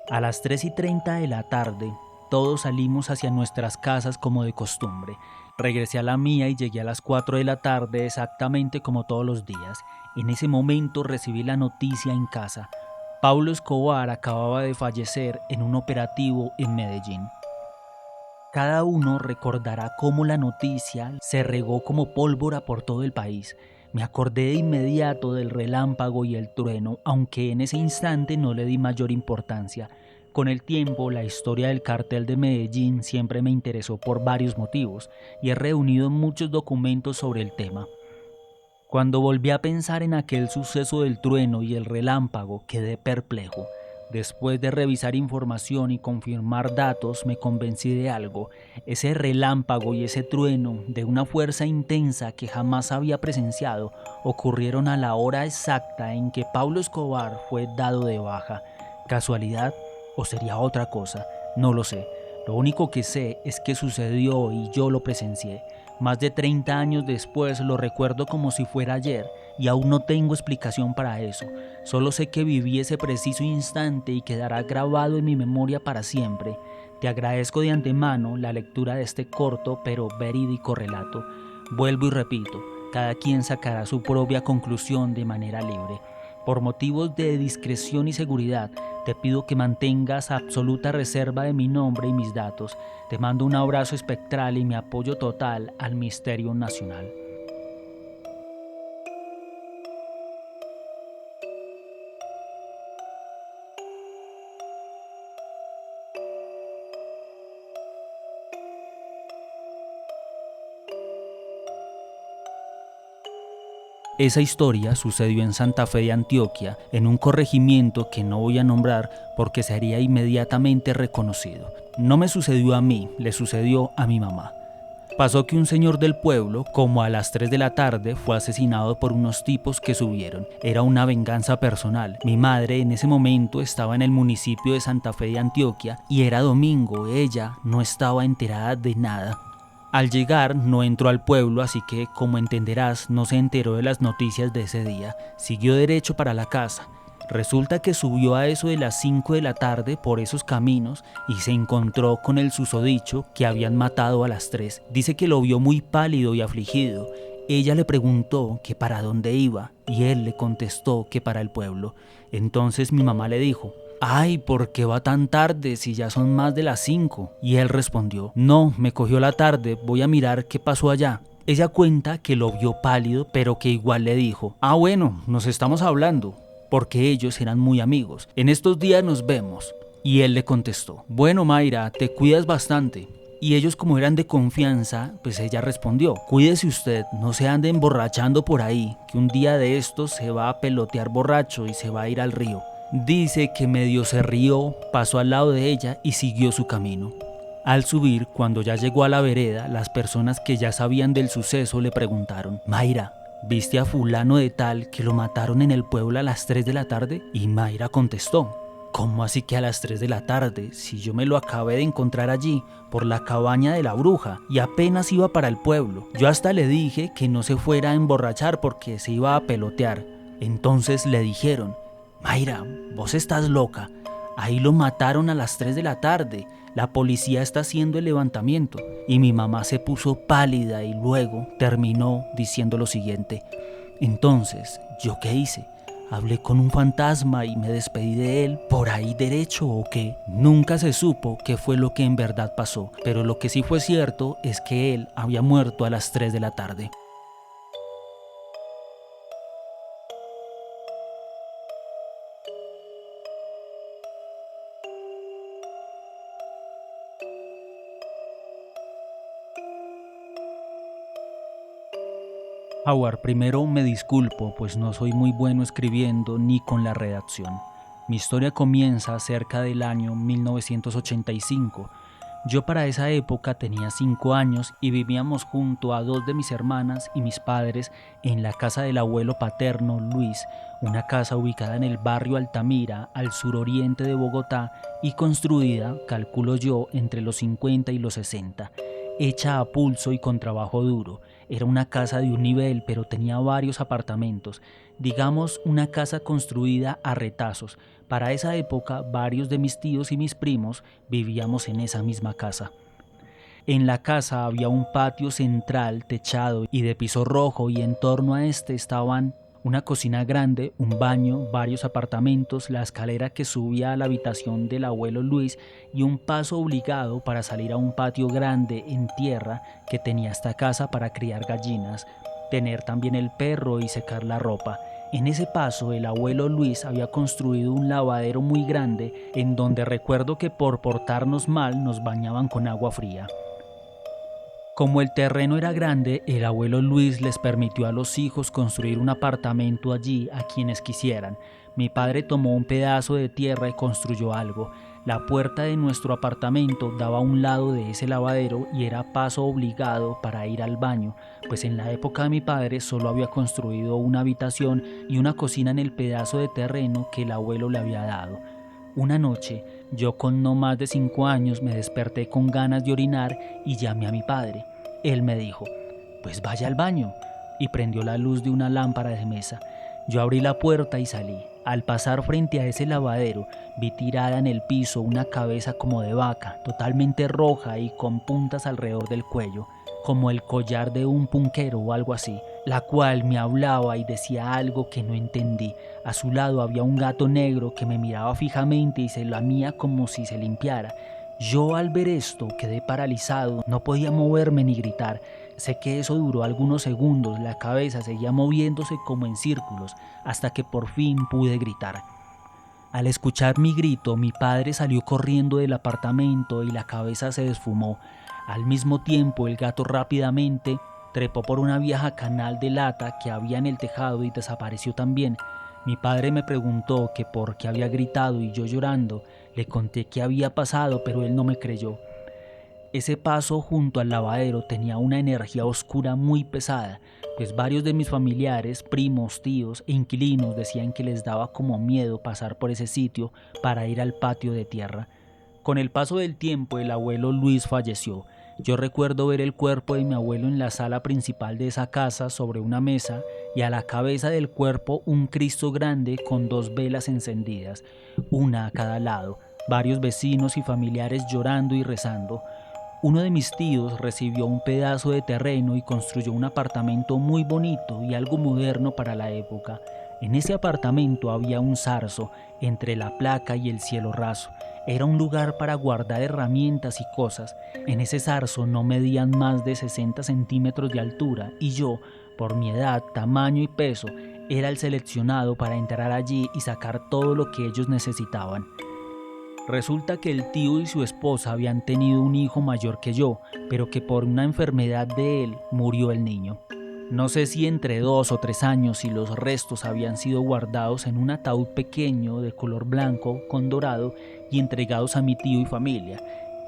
A las 3:30 de la tarde, todos salimos hacia nuestras casas como de costumbre. Regresé a la mía y llegué a las 4 de la tarde exactamente como todos los días. En ese momento recibí la noticia en casa. Pablo Escobar acababa de fallecer en un operativo en Medellín. Cada uno recordará cómo la noticia se regó como pólvora por todo el país. Me acordé de inmediato del relámpago y el trueno, aunque en ese instante no le di mayor importancia. Con el tiempo, la historia del Cártel de Medellín siempre me interesó por varios motivos y he reunido muchos documentos sobre el tema. Cuando volví a pensar en aquel suceso del trueno y el relámpago, quedé perplejo. Después de revisar información y confirmar datos, me convencí de algo. Ese relámpago y ese trueno, de una fuerza intensa que jamás había presenciado, ocurrieron a la hora exacta en que Pablo Escobar fue dado de baja. ¿Casualidad o sería otra cosa? No lo sé. Lo único que sé es que sucedió y yo lo presencié. Más de 30 años después lo recuerdo como si fuera ayer y aún no tengo explicación para eso. Solo sé que viví ese preciso instante y quedará grabado en mi memoria para siempre. Te agradezco de antemano la lectura de este corto pero verídico relato. Vuelvo y repito, cada quien sacará su propia conclusión de manera libre. Por motivos de discreción y seguridad, te pido que mantengas absoluta reserva de mi nombre y mis datos. Te mando un abrazo espectral y mi apoyo total al Misterio Nacional. Esa historia sucedió en Santa Fe de Antioquia, en un corregimiento que no voy a nombrar porque sería inmediatamente reconocido. No me sucedió a mí, le sucedió a mi mamá. Pasó que un señor del pueblo, como a las 3 de la tarde, fue asesinado por unos tipos que subieron. Era una venganza personal. Mi madre en ese momento estaba en el municipio de Santa Fe de Antioquia y era domingo. Ella no estaba enterada de nada. Al llegar no entró al pueblo, así que, como entenderás, no se enteró de las noticias de ese día. Siguió derecho para la casa. Resulta que subió a eso de las 5 de la tarde por esos caminos y se encontró con el susodicho que habían matado a las 3. Dice que lo vio muy pálido y afligido. Ella le preguntó que para dónde iba y él le contestó que para el pueblo. Entonces mi mamá le dijo: «Ay, ¿por qué va tan tarde si ya son más de las 5? Y él respondió: «No, me cogió la tarde, voy a mirar qué pasó allá». Ella cuenta que lo vio pálido, pero que igual le dijo: «Ah, bueno, nos estamos hablando», porque ellos eran muy amigos. «En estos días nos vemos». Y él le contestó: «Bueno, Mayra, te cuidas bastante». Y ellos, como eran de confianza, pues ella respondió: «Cuídese usted, no se ande emborrachando por ahí, que un día de estos se va a pelotear borracho y se va a ir al río». Dice que medio se rió, pasó al lado de ella y siguió su camino. Al subir, cuando ya llegó a la vereda, las personas que ya sabían del suceso le preguntaron: «Mayra, ¿viste a fulano de tal que lo mataron en el pueblo a las 3 de la tarde?» Y Mayra contestó: «¿Cómo así que a las 3 de la tarde? Si yo me lo acabé de encontrar allí, por la cabaña de la bruja, y apenas iba para el pueblo. Yo hasta le dije que no se fuera a emborrachar porque se iba a pelotear». Entonces le dijeron: «Mayra, vos estás loca. Ahí lo mataron a las 3 de la tarde. La policía está haciendo el levantamiento». Y mi mamá se puso pálida y luego terminó diciendo lo siguiente: «Entonces, ¿yo qué hice? ¿Hablé con un fantasma y me despedí de él por ahí derecho o qué?». Nunca se supo qué fue lo que en verdad pasó, pero lo que sí fue cierto es que él había muerto a las 3 de la tarde. Howard, primero me disculpo, pues no soy muy bueno escribiendo ni con la redacción. Mi historia comienza cerca del año 1985. Yo para esa época tenía 5 años y vivíamos junto a 2 de mis hermanas y mis padres en la casa del abuelo paterno Luis, una casa ubicada en el barrio Altamira, al suroriente de Bogotá y construida, calculo yo, entre los 50 y los 60. Hecha a pulso y con trabajo duro. Era una casa de un nivel, pero tenía varios apartamentos. Digamos, una casa construida a retazos. Para esa época, varios de mis tíos y mis primos vivíamos en esa misma casa. En la casa había un patio central techado y de piso rojo, y en torno a este estaban una cocina grande, un baño, varios apartamentos, la escalera que subía a la habitación del abuelo Luis y un paso obligado para salir a un patio grande en tierra que tenía esta casa para criar gallinas, tener también el perro y secar la ropa. En ese paso el abuelo Luis había construido un lavadero muy grande en donde recuerdo que por portarnos mal nos bañaban con agua fría. Como el terreno era grande, el abuelo Luis les permitió a los hijos construir un apartamento allí a quienes quisieran. Mi padre tomó un pedazo de tierra y construyó algo. La puerta de nuestro apartamento daba a un lado de ese lavadero y era paso obligado para ir al baño, pues en la época de mi padre solo había construido una habitación y una cocina en el pedazo de terreno que el abuelo le había dado. Una noche, yo con no más de 5 años me desperté con ganas de orinar y llamé a mi padre. Él me dijo: «Pues vaya al baño», y prendió la luz de una lámpara de mesa. Yo abrí la puerta y salí. Al pasar frente a ese lavadero, vi tirada en el piso una cabeza como de vaca, totalmente roja y con puntas alrededor del cuello, como el collar de un punquero o algo así, la cual me hablaba y decía algo que no entendí. A su lado había un gato negro que me miraba fijamente y se lamía como si se limpiara. Yo al ver esto quedé paralizado, no podía moverme ni gritar. Sé que eso duró algunos segundos, la cabeza seguía moviéndose como en círculos, hasta que por fin pude gritar. Al escuchar mi grito, mi padre salió corriendo del apartamento y la cabeza se desfumó. Al mismo tiempo, el gato rápidamente trepó por una vieja canal de lata que había en el tejado y desapareció también. Mi padre me preguntó que por qué había gritado y yo llorando le conté qué había pasado, pero él no me creyó. Ese paso junto al lavadero tenía una energía oscura muy pesada, pues varios de mis familiares, primos, tíos e inquilinos decían que les daba como miedo pasar por ese sitio para ir al patio de tierra. Con el paso del tiempo, el abuelo Luis falleció. Yo recuerdo ver el cuerpo de mi abuelo en la sala principal de esa casa sobre una mesa y a la cabeza del cuerpo un Cristo grande con 2 velas encendidas, una a cada lado, varios vecinos y familiares llorando y rezando. Uno de mis tíos recibió un pedazo de terreno y construyó un apartamento muy bonito y algo moderno para la época. En ese apartamento había un zarzo entre la placa y el cielo raso. Era un lugar para guardar herramientas y cosas. En ese zarzo no medían más de 60 centímetros de altura y yo, por mi edad, tamaño y peso, era el seleccionado para entrar allí y sacar todo lo que ellos necesitaban. Resulta que el tío y su esposa habían tenido un hijo mayor que yo, pero que por una enfermedad de él murió el niño. No sé si entre 2 o 3 años y los restos habían sido guardados en un ataúd pequeño de color blanco con dorado y entregados a mi tío y familia.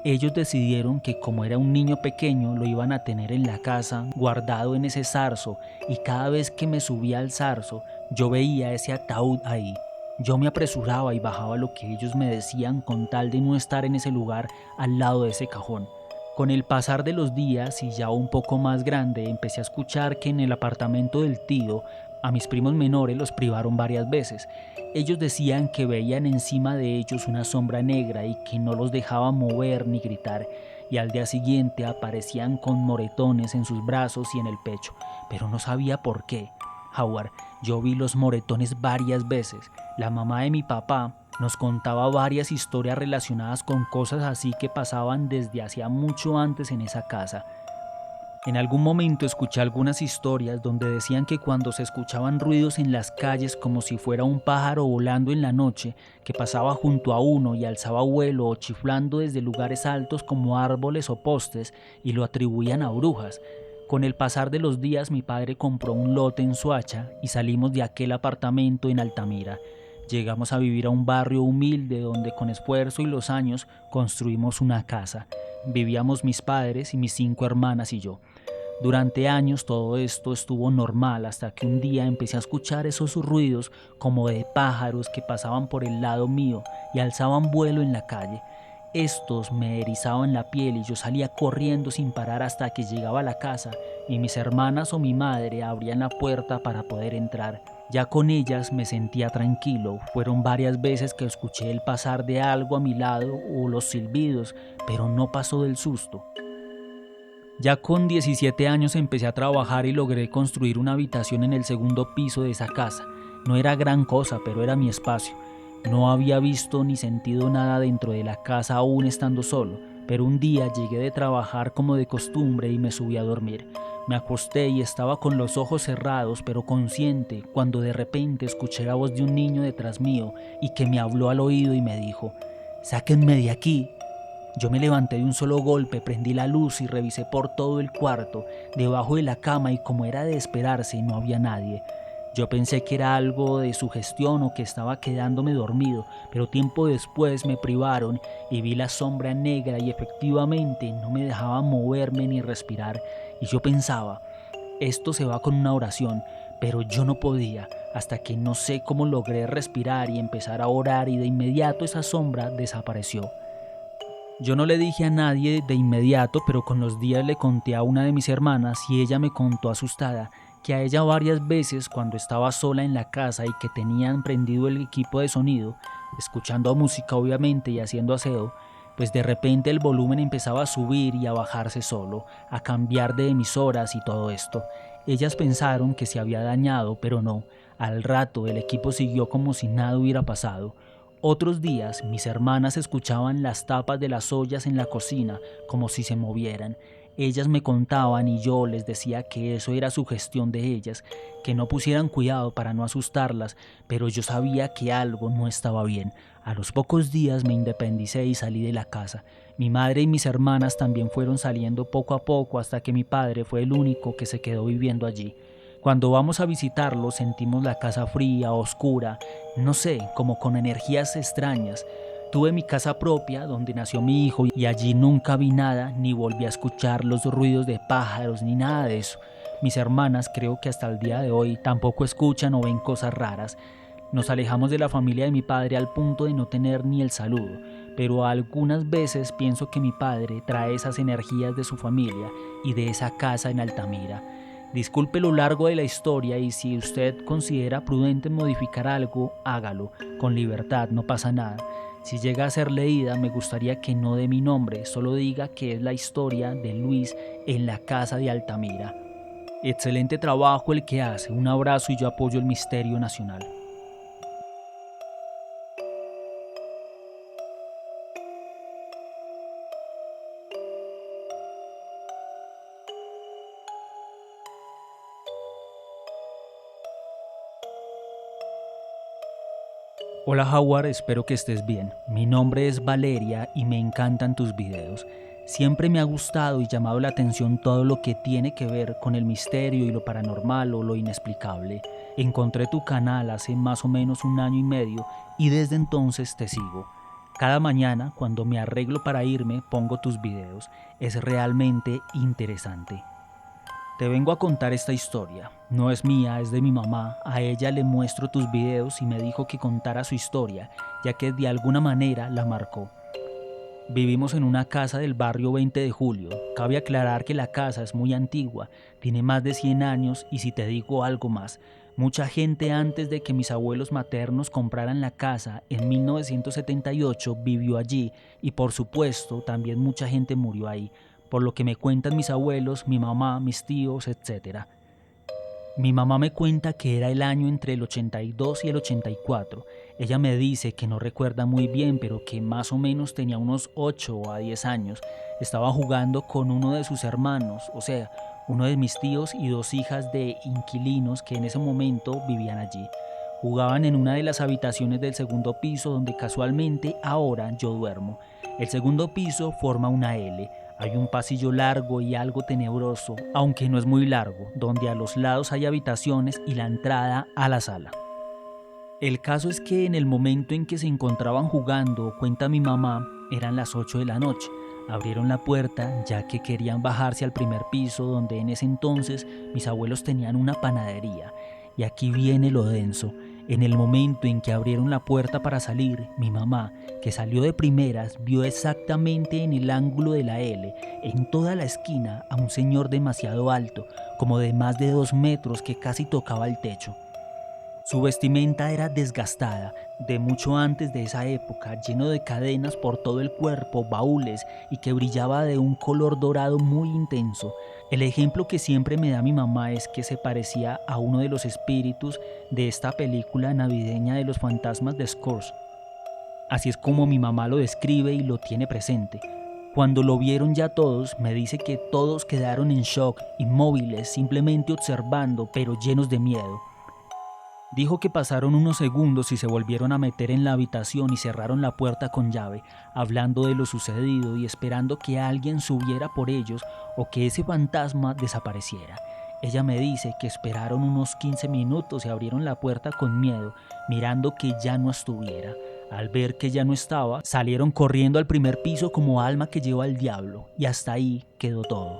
Ellos decidieron que como era un niño pequeño lo iban a tener en la casa, guardado en ese zarzo, y cada vez que me subía al zarzo yo veía ese ataúd ahí. Yo me apresuraba y bajaba lo que ellos me decían con tal de no estar en ese lugar al lado de ese cajón. Con el pasar de los días y ya un poco más grande empecé a escuchar que en el apartamento del tío a mis primos menores los privaron varias veces. Ellos decían que veían encima de ellos una sombra negra y que no los dejaba mover ni gritar, y al día siguiente aparecían con moretones en sus brazos y en el pecho, pero no sabía por qué. Howard, yo vi los moretones varias veces. La mamá de mi papá nos contaba varias historias relacionadas con cosas así que pasaban desde hacía mucho antes en esa casa. En algún momento escuché algunas historias donde decían que cuando se escuchaban ruidos en las calles como si fuera un pájaro volando en la noche, que pasaba junto a uno y alzaba vuelo o chiflando desde lugares altos como árboles o postes, y lo atribuían a brujas. Con el pasar de los días mi padre compró un lote en Soacha y salimos de aquel apartamento en Altamira. Llegamos a vivir a un barrio humilde donde con esfuerzo y los años construimos una casa. Vivíamos mis padres y mis 5 hermanas y yo. Durante años todo esto estuvo normal hasta que un día empecé a escuchar esos ruidos como de pájaros que pasaban por el lado mío y alzaban vuelo en la calle. Estos me erizaban la piel y yo salía corriendo sin parar hasta que llegaba a la casa y mis hermanas o mi madre abrían la puerta para poder entrar. Ya con ellas me sentía tranquilo. Fueron varias veces que escuché el pasar de algo a mi lado o los silbidos, pero no pasó del susto. Ya con 17 años empecé a trabajar y logré construir una habitación en el segundo piso de esa casa. No era gran cosa, pero era mi espacio. No había visto ni sentido nada dentro de la casa aún estando solo, pero un día llegué de trabajar como de costumbre y me subí a dormir. Me acosté y estaba con los ojos cerrados pero consciente cuando de repente escuché la voz de un niño detrás mío y que me habló al oído y me dijo: «Sáquenme de aquí». Yo me levanté de un solo golpe, prendí la luz y revisé por todo el cuarto, debajo de la cama, y como era de esperarse, no había nadie. Yo pensé que era algo de sugestión o que estaba quedándome dormido, pero tiempo después me privaron y vi la sombra negra y efectivamente no me dejaba moverme ni respirar. Y yo pensaba, esto se va con una oración, pero yo no podía, hasta que no sé cómo logré respirar y empezar a orar, y de inmediato esa sombra desapareció. Yo no le dije a nadie de inmediato, pero con los días le conté a una de mis hermanas y ella me contó asustada que a ella varias veces cuando estaba sola en la casa y que tenían prendido el equipo de sonido, escuchando música obviamente y haciendo aseo, pues de repente el volumen empezaba a subir y a bajarse solo, a cambiar de emisoras y todo esto. Ellas pensaron que se había dañado, pero no. Al rato el equipo siguió como si nada hubiera pasado. Otros días mis hermanas escuchaban las tapas de las ollas en la cocina como si se movieran. Ellas me contaban y yo les decía que eso era sugestión de ellas, que no pusieran cuidado para no asustarlas, pero yo sabía que algo no estaba bien. A los pocos días me independicé y salí de la casa. Mi madre y mis hermanas también fueron saliendo poco a poco hasta que mi padre fue el único que se quedó viviendo allí. Cuando vamos a visitarlo sentimos la casa fría, oscura, no sé, como con energías extrañas. Tuve mi casa propia donde nació mi hijo y allí nunca vi nada ni volví a escuchar los ruidos de pájaros ni nada de eso. Mis hermanas creo que hasta el día de hoy tampoco escuchan o ven cosas raras. Nos alejamos de la familia de mi padre al punto de no tener ni el saludo, pero algunas veces pienso que mi padre trae esas energías de su familia y de esa casa en Altamira. Disculpe lo largo de la historia y si usted considera prudente modificar algo, hágalo, con libertad, no pasa nada. Si llega a ser leída, me gustaría que no dé mi nombre, solo diga que es la historia de Luis en la casa de Altamira. Excelente trabajo el que hace, un abrazo y yo apoyo el misterio nacional. Hola Howard, espero que estés bien. Mi nombre es Valeria y me encantan tus videos. Siempre me ha gustado y llamado la atención todo lo que tiene que ver con el misterio y lo paranormal o lo inexplicable. Encontré tu canal hace más o menos 1 año y medio y desde entonces te sigo. Cada mañana, cuando me arreglo para irme, pongo tus videos. Es realmente interesante. Te vengo a contar esta historia. No es mía, es de mi mamá. A ella le muestro tus videos y me dijo que contara su historia, ya que de alguna manera la marcó. Vivimos en una casa del barrio 20 de Julio. Cabe aclarar que la casa es muy antigua, tiene más de 100 años y si te digo algo más, mucha gente antes de que mis abuelos maternos compraran la casa en 1978 vivió allí y por supuesto también mucha gente murió ahí, por lo que me cuentan mis abuelos, mi mamá, mis tíos, etc. Mi mamá me cuenta que era el año entre el 82 y el 84. Ella me dice que no recuerda muy bien, pero que más o menos tenía unos 8 a 10 años. Estaba jugando con uno de sus hermanos, o sea, uno de mis tíos y 2 hijas de inquilinos que en ese momento vivían allí. Jugaban en una de las habitaciones del segundo piso donde casualmente ahora yo duermo. El segundo piso forma una L. Hay un pasillo largo y algo tenebroso, aunque no es muy largo, donde a los lados hay habitaciones y la entrada a la sala. El caso es que en el momento en que se encontraban jugando, cuenta mi mamá, eran las 8 de la noche. Abrieron la puerta ya que querían bajarse al primer piso donde en ese entonces mis abuelos tenían una panadería. Y aquí viene lo denso. En el momento en que abrieron la puerta para salir, mi mamá, que salió de primeras, vio exactamente en el ángulo de la L, en toda la esquina, a un señor demasiado alto, como de más de 2 metros que casi tocaba el techo. Su vestimenta era desgastada, de mucho antes de esa época, lleno de cadenas por todo el cuerpo, baúles y que brillaba de un color dorado muy intenso. El ejemplo que siempre me da mi mamá es que se parecía a uno de los espíritus de esta película navideña de los fantasmas de Scrooge. Así es como mi mamá lo describe y lo tiene presente. Cuando lo vieron ya todos, me dice que todos quedaron en shock, inmóviles, simplemente observando, pero llenos de miedo. Dijo que pasaron unos segundos y se volvieron a meter en la habitación y cerraron la puerta con llave, hablando de lo sucedido y esperando que alguien subiera por ellos o que ese fantasma desapareciera. Ella me dice que esperaron unos 15 minutos y abrieron la puerta con miedo, mirando que ya no estuviera. Al ver que ya no estaba, salieron corriendo al primer piso como alma que lleva al diablo, y hasta ahí quedó todo.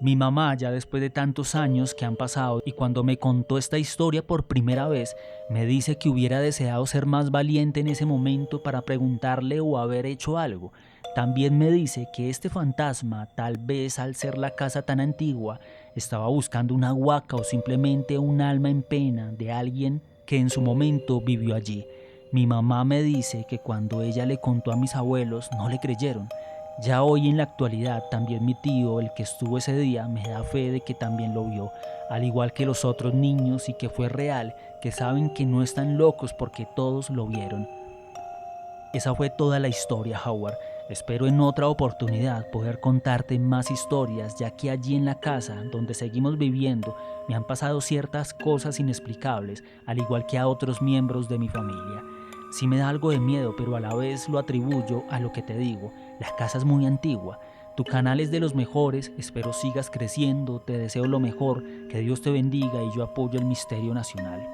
Mi mamá, ya después de tantos años que han pasado y cuando me contó esta historia por primera vez, me dice que hubiera deseado ser más valiente en ese momento para preguntarle o haber hecho algo. También me dice que este fantasma, tal vez al ser la casa tan antigua, estaba buscando una huaca o simplemente un alma en pena de alguien que en su momento vivió allí. Mi mamá me dice que cuando ella le contó a mis abuelos no le creyeron. Ya hoy en la actualidad también mi tío, el que estuvo ese día, me da fe de que también lo vio, al igual que los otros niños y que fue real, que saben que no están locos porque todos lo vieron. Esa fue toda la historia, Howard. Espero en otra oportunidad poder contarte más historias, ya que allí en la casa donde seguimos viviendo me han pasado ciertas cosas inexplicables, al igual que a otros miembros de mi familia. Sí me da algo de miedo, pero a la vez lo atribuyo a lo que te digo. La casa es muy antigua. Tu canal es de los mejores, espero sigas creciendo, te deseo lo mejor, que Dios te bendiga y yo apoyo el misterio nacional.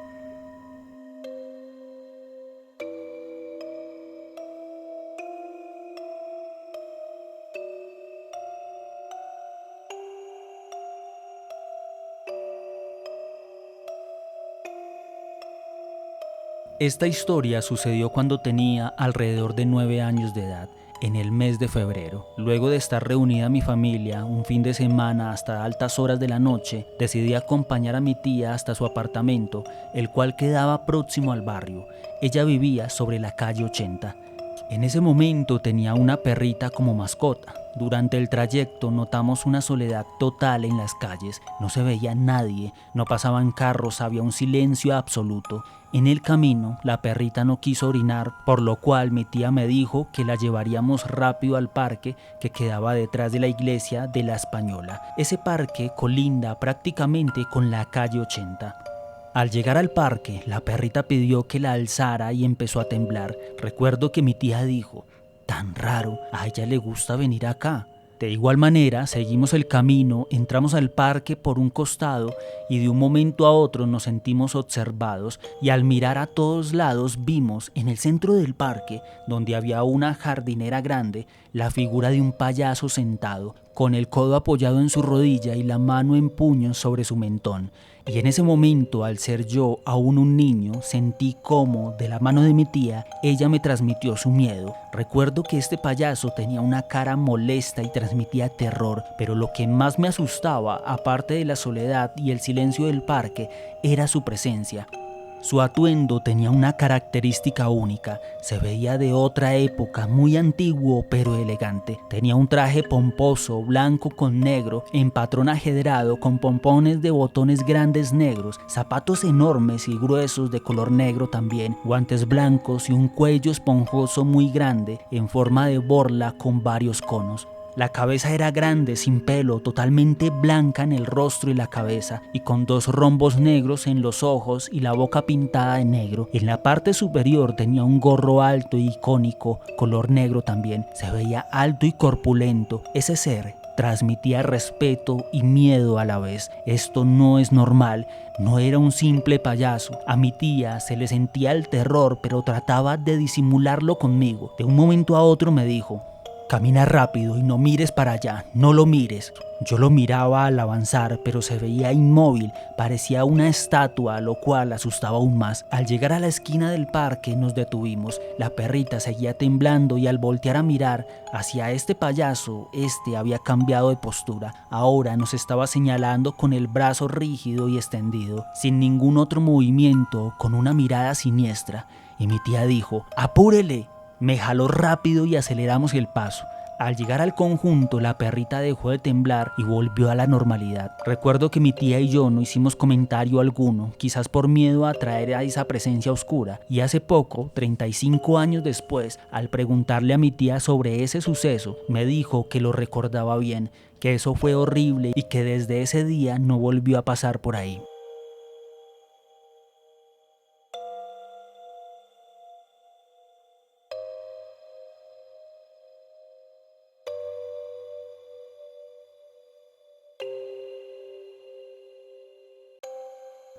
Esta historia sucedió cuando tenía alrededor de 9 años de edad. en el mes de febrero. Luego de estar reunida mi familia un fin de semana hasta altas horas de la noche, decidí acompañar a mi tía hasta su apartamento, el cual quedaba próximo al barrio. Ella vivía sobre la calle 80. En ese momento tenía una perrita como mascota. Durante el trayecto notamos una soledad total en las calles, no se veía nadie, no pasaban carros, había un silencio absoluto. En el camino, la perrita no quiso orinar, por lo cual mi tía me dijo que la llevaríamos rápido al parque que quedaba detrás de la iglesia de La Española. Ese parque colinda prácticamente con la calle 80. Al llegar al parque, la perrita pidió que la alzara y empezó a temblar. Recuerdo que mi tía dijo: tan raro, a ella le gusta venir acá. De igual manera, seguimos el camino, entramos al parque por un costado y de un momento a otro nos sentimos observados y al mirar a todos lados vimos en el centro del parque, donde había una jardinera grande, la figura de un payaso sentado, con el codo apoyado en su rodilla y la mano en puño sobre su mentón. Y en ese momento, al ser yo aún un niño, sentí como, de la mano de mi tía, ella me transmitió su miedo. Recuerdo que este payaso tenía una cara molesta y transmitía terror, pero lo que más me asustaba, aparte de la soledad y el silencio del parque, era su presencia. Su atuendo tenía una característica única, se veía de otra época, muy antiguo pero elegante. Tenía un traje pomposo, blanco con negro, en patrón ajedrado con pompones de botones grandes negros, zapatos enormes y gruesos de color negro también, guantes blancos y un cuello esponjoso muy grande en forma de borla con varios conos. La cabeza era grande, sin pelo, totalmente blanca en el rostro y la cabeza, y con 2 rombos negros en los ojos y la boca pintada de negro. En la parte superior tenía un gorro alto y icónico, color negro también. Se veía alto y corpulento. Ese ser transmitía respeto y miedo a la vez. Esto no es normal, no era un simple payaso. A mi tía se le sentía el terror, pero trataba de disimularlo conmigo. De un momento a otro me dijo: camina rápido y no mires para allá, no lo mires. Yo lo miraba al avanzar, pero se veía inmóvil, parecía una estatua, lo cual asustaba aún más. Al llegar a la esquina del parque nos detuvimos. La perrita seguía temblando y al voltear a mirar hacia este payaso, este había cambiado de postura. Ahora nos estaba señalando con el brazo rígido y extendido, sin ningún otro movimiento, con una mirada siniestra. Y mi tía dijo: ¡apúrele! Me jaló rápido y aceleramos el paso. Al llegar al conjunto, la perrita dejó de temblar y volvió a la normalidad. Recuerdo que mi tía y yo no hicimos comentario alguno, quizás por miedo a atraer a esa presencia oscura. Y hace poco, 35 años después, al preguntarle a mi tía sobre ese suceso, me dijo que lo recordaba bien, que eso fue horrible y que desde ese día no volvió a pasar por ahí.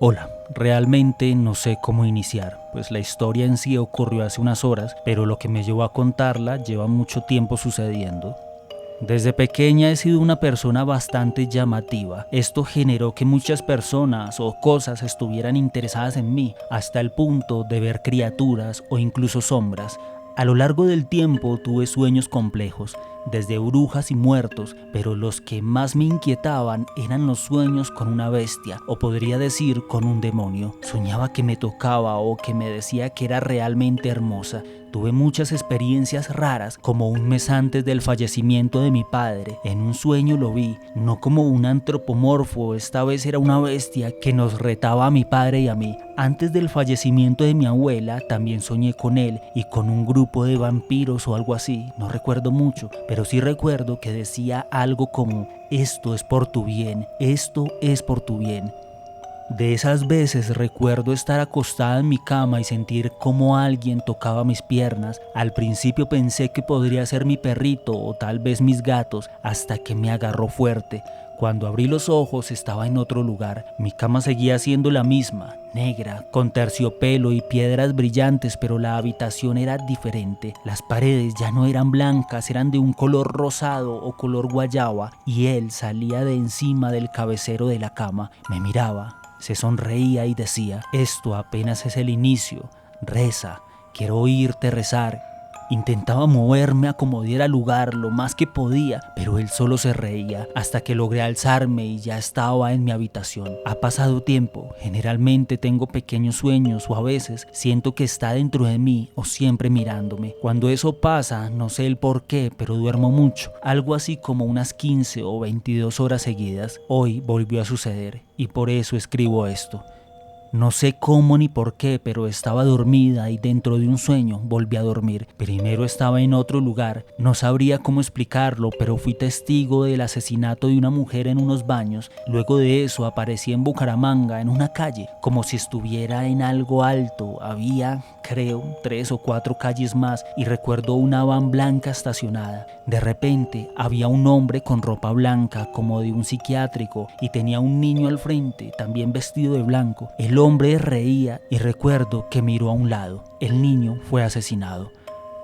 Hola, realmente no sé cómo iniciar, pues la historia en sí ocurrió hace unas horas, pero lo que me llevó a contarla lleva mucho tiempo sucediendo. Desde pequeña he sido una persona bastante llamativa. Esto generó que muchas personas o cosas estuvieran interesadas en mí, hasta el punto de ver criaturas o incluso sombras. A lo largo del tiempo tuve sueños complejos, desde brujas y muertos, pero los que más me inquietaban eran los sueños con una bestia, o podría decir con un demonio. Soñaba que me tocaba o que me decía que era realmente hermosa. Tuve muchas experiencias raras, como un mes antes del fallecimiento de mi padre. En un sueño lo vi, no como un antropomorfo, esta vez era una bestia que nos retaba a mi padre y a mí. Antes del fallecimiento de mi abuela, también soñé con él y con un grupo de vampiros o algo así, no recuerdo mucho, pero sí recuerdo que decía algo como: esto es por tu bien, esto es por tu bien. De esas veces recuerdo estar acostada en mi cama y sentir cómo alguien tocaba mis piernas. Al principio pensé que podría ser mi perrito o tal vez mis gatos, hasta que me agarró fuerte. Cuando abrí los ojos estaba en otro lugar. Mi cama seguía siendo la misma, negra, con terciopelo y piedras brillantes, pero la habitación era diferente. Las paredes ya no eran blancas, eran de un color rosado o color guayaba, y él salía de encima del cabecero de la cama. Me miraba, se sonreía y decía: esto apenas es el inicio, reza, quiero oírte rezar. Intentaba moverme a como diera lugar lo más que podía, pero él solo se reía hasta que logré alzarme y ya estaba en mi habitación. Ha pasado tiempo, generalmente tengo pequeños sueños o a veces siento que está dentro de mí o siempre mirándome. Cuando eso pasa, no sé el por qué, pero duermo mucho, algo así como unas 15 o 22 horas seguidas. Hoy volvió a suceder y por eso escribo esto. No sé cómo ni por qué, pero estaba dormida y dentro de un sueño volví a dormir. Primero estaba en otro lugar, no sabría cómo explicarlo, pero fui testigo del asesinato de una mujer en unos baños. Luego de eso aparecí en Bucaramanga, en una calle, como si estuviera en algo alto. Había, creo, 3 o 4 calles más y recuerdo una van blanca estacionada. De repente había un hombre con ropa blanca como de un psiquiátrico y tenía un niño al frente, también vestido de blanco. El hombre reía y recuerdo que miró a un lado. El niño fue asesinado.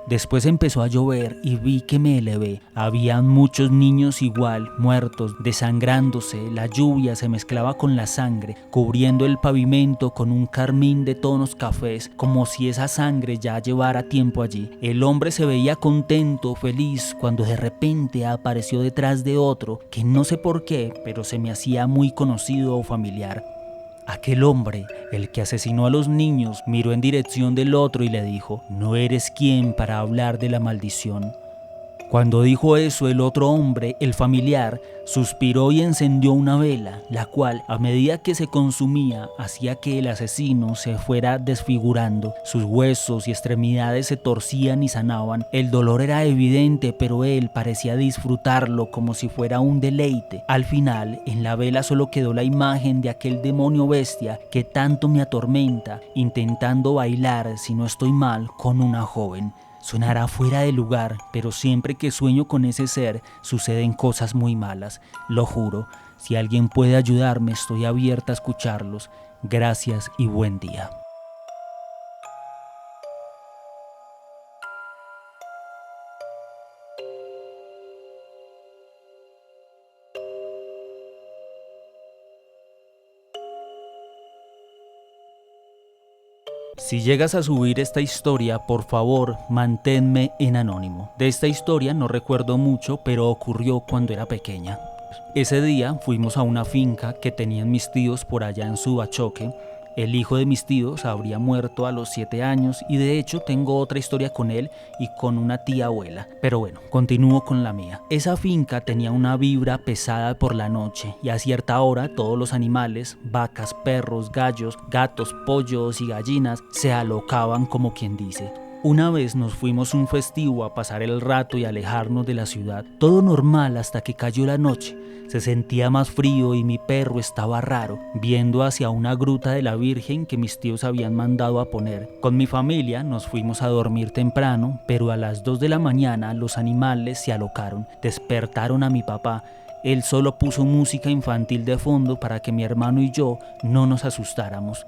Después empezó a llover y vi que me elevé. Habían muchos niños igual, muertos, desangrándose. La lluvia se mezclaba con la sangre, cubriendo el pavimento con un carmín de tonos cafés, como si esa sangre ya llevara tiempo allí. El hombre se veía contento, feliz, cuando de repente apareció detrás de otro, que no sé por qué, pero se me hacía muy conocido o familiar. Aquel hombre, el que asesinó a los niños, miró en dirección del otro y le dijo: «No eres quien para hablar de la maldición». Cuando dijo eso, el otro hombre, el familiar, suspiró y encendió una vela, la cual, a medida que se consumía, hacía que el asesino se fuera desfigurando. Sus huesos y extremidades se torcían y sanaban. El dolor era evidente, pero él parecía disfrutarlo como si fuera un deleite. Al final, en la vela solo quedó la imagen de aquel demonio bestia que tanto me atormenta, intentando bailar, si no estoy mal, con una joven. Sonará fuera de lugar, pero siempre que sueño con ese ser suceden cosas muy malas. Lo juro, si alguien puede ayudarme, estoy abierta a escucharlos. Gracias y buen día. Si llegas a subir esta historia, por favor, manténme en anónimo. De esta historia no recuerdo mucho, pero ocurrió cuando era pequeña. Ese día fuimos a una finca que tenían mis tíos por allá en Subachoque. El hijo de mis tíos habría muerto a los 7 años y de hecho tengo otra historia con él y con una tía abuela. Pero bueno, continúo con la mía. Esa finca tenía una vibra pesada por la noche y a cierta hora todos los animales, vacas, perros, gallos, gatos, pollos y gallinas se alocaban como quien dice. Una vez nos fuimos un festivo a pasar el rato y alejarnos de la ciudad. Todo normal hasta que cayó la noche. Se sentía más frío y mi perro estaba raro, viendo hacia una gruta de la Virgen que mis tíos habían mandado a poner. Con mi familia nos fuimos a dormir temprano, pero a las 2 de la mañana los animales se alocaron, despertaron a mi papá. Él solo puso música infantil de fondo para que mi hermano y yo no nos asustáramos.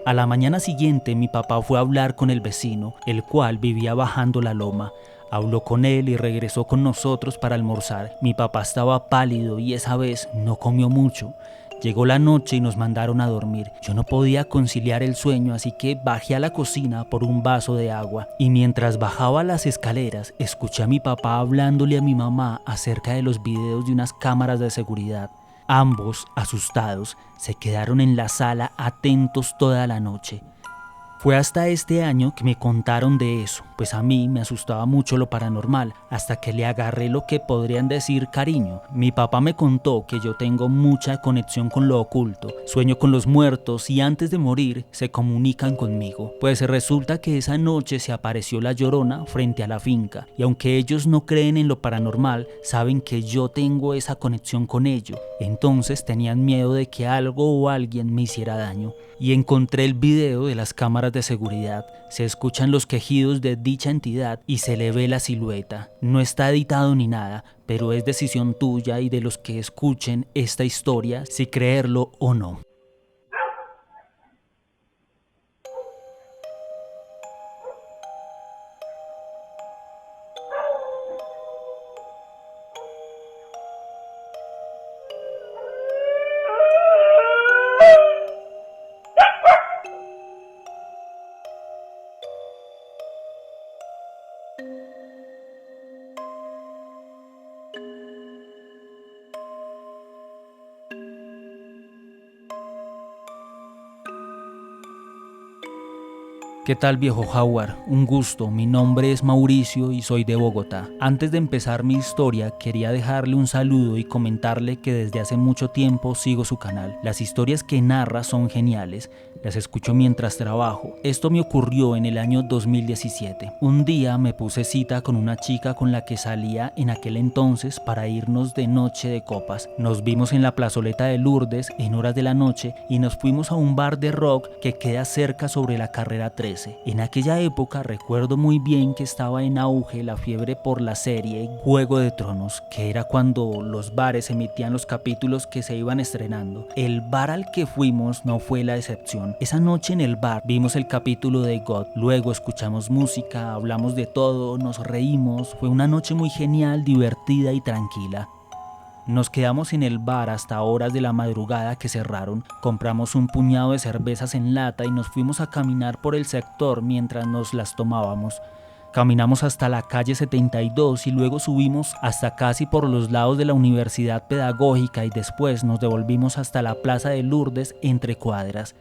A la mañana siguiente mi papá fue a hablar con el vecino, el cual vivía bajando la loma. Habló con él y regresó con nosotros para almorzar. Mi papá estaba pálido y esa vez no comió mucho. Llegó la noche y nos mandaron a dormir. Yo no podía conciliar el sueño, así que bajé a la cocina por un vaso de agua. Y mientras bajaba las escaleras, escuché a mi papá hablándole a mi mamá acerca de los videos de unas cámaras de seguridad. Ambos, asustados, se quedaron en la sala atentos toda la noche. Fue hasta este año que me contaron de eso, pues a mí me asustaba mucho lo paranormal, hasta que le agarré lo que podrían decir cariño. Mi papá me contó que yo tengo mucha conexión con lo oculto, sueño con los muertos y antes de morir se comunican conmigo. Pues resulta que esa noche se apareció la Llorona frente a la finca, y aunque ellos no creen en lo paranormal, saben que yo tengo esa conexión con ello. Entonces tenían miedo de que algo o alguien me hiciera daño. Y encontré el video de las cámaras de seguridad. Se escuchan los quejidos de dicha entidad y se le ve la silueta. No está editado ni nada, pero es decisión tuya y de los que escuchen esta historia si creerlo o no. ¿Qué tal, viejo Howard? Un gusto, mi nombre es Mauricio y soy de Bogotá. Antes de empezar mi historia, quería dejarle un saludo y comentarle que desde hace mucho tiempo sigo su canal. Las historias que narra son geniales, las escucho mientras trabajo. Esto me ocurrió en el año 2017. Un día me puse cita con una chica con la que salía en aquel entonces para irnos de noche de copas. Nos vimos en la plazoleta de Lourdes en horas de la noche y nos fuimos a un bar de rock que queda cerca sobre la carrera 13. En aquella época recuerdo muy bien que estaba en auge la fiebre por la serie Juego de Tronos, que era cuando los bares emitían los capítulos que se iban estrenando. El bar al que fuimos no fue la excepción. Esa noche en el bar vimos el capítulo de God, luego escuchamos música, hablamos de todo, nos reímos, fue una noche muy genial, divertida y tranquila. Nos quedamos en el bar hasta horas de la madrugada que cerraron, compramos un puñado de cervezas en lata y nos fuimos a caminar por el sector mientras nos las tomábamos. Caminamos hasta la calle 72 y luego subimos hasta casi por los lados de la Universidad Pedagógica y después nos devolvimos hasta la Plaza de Lourdes entre cuadras.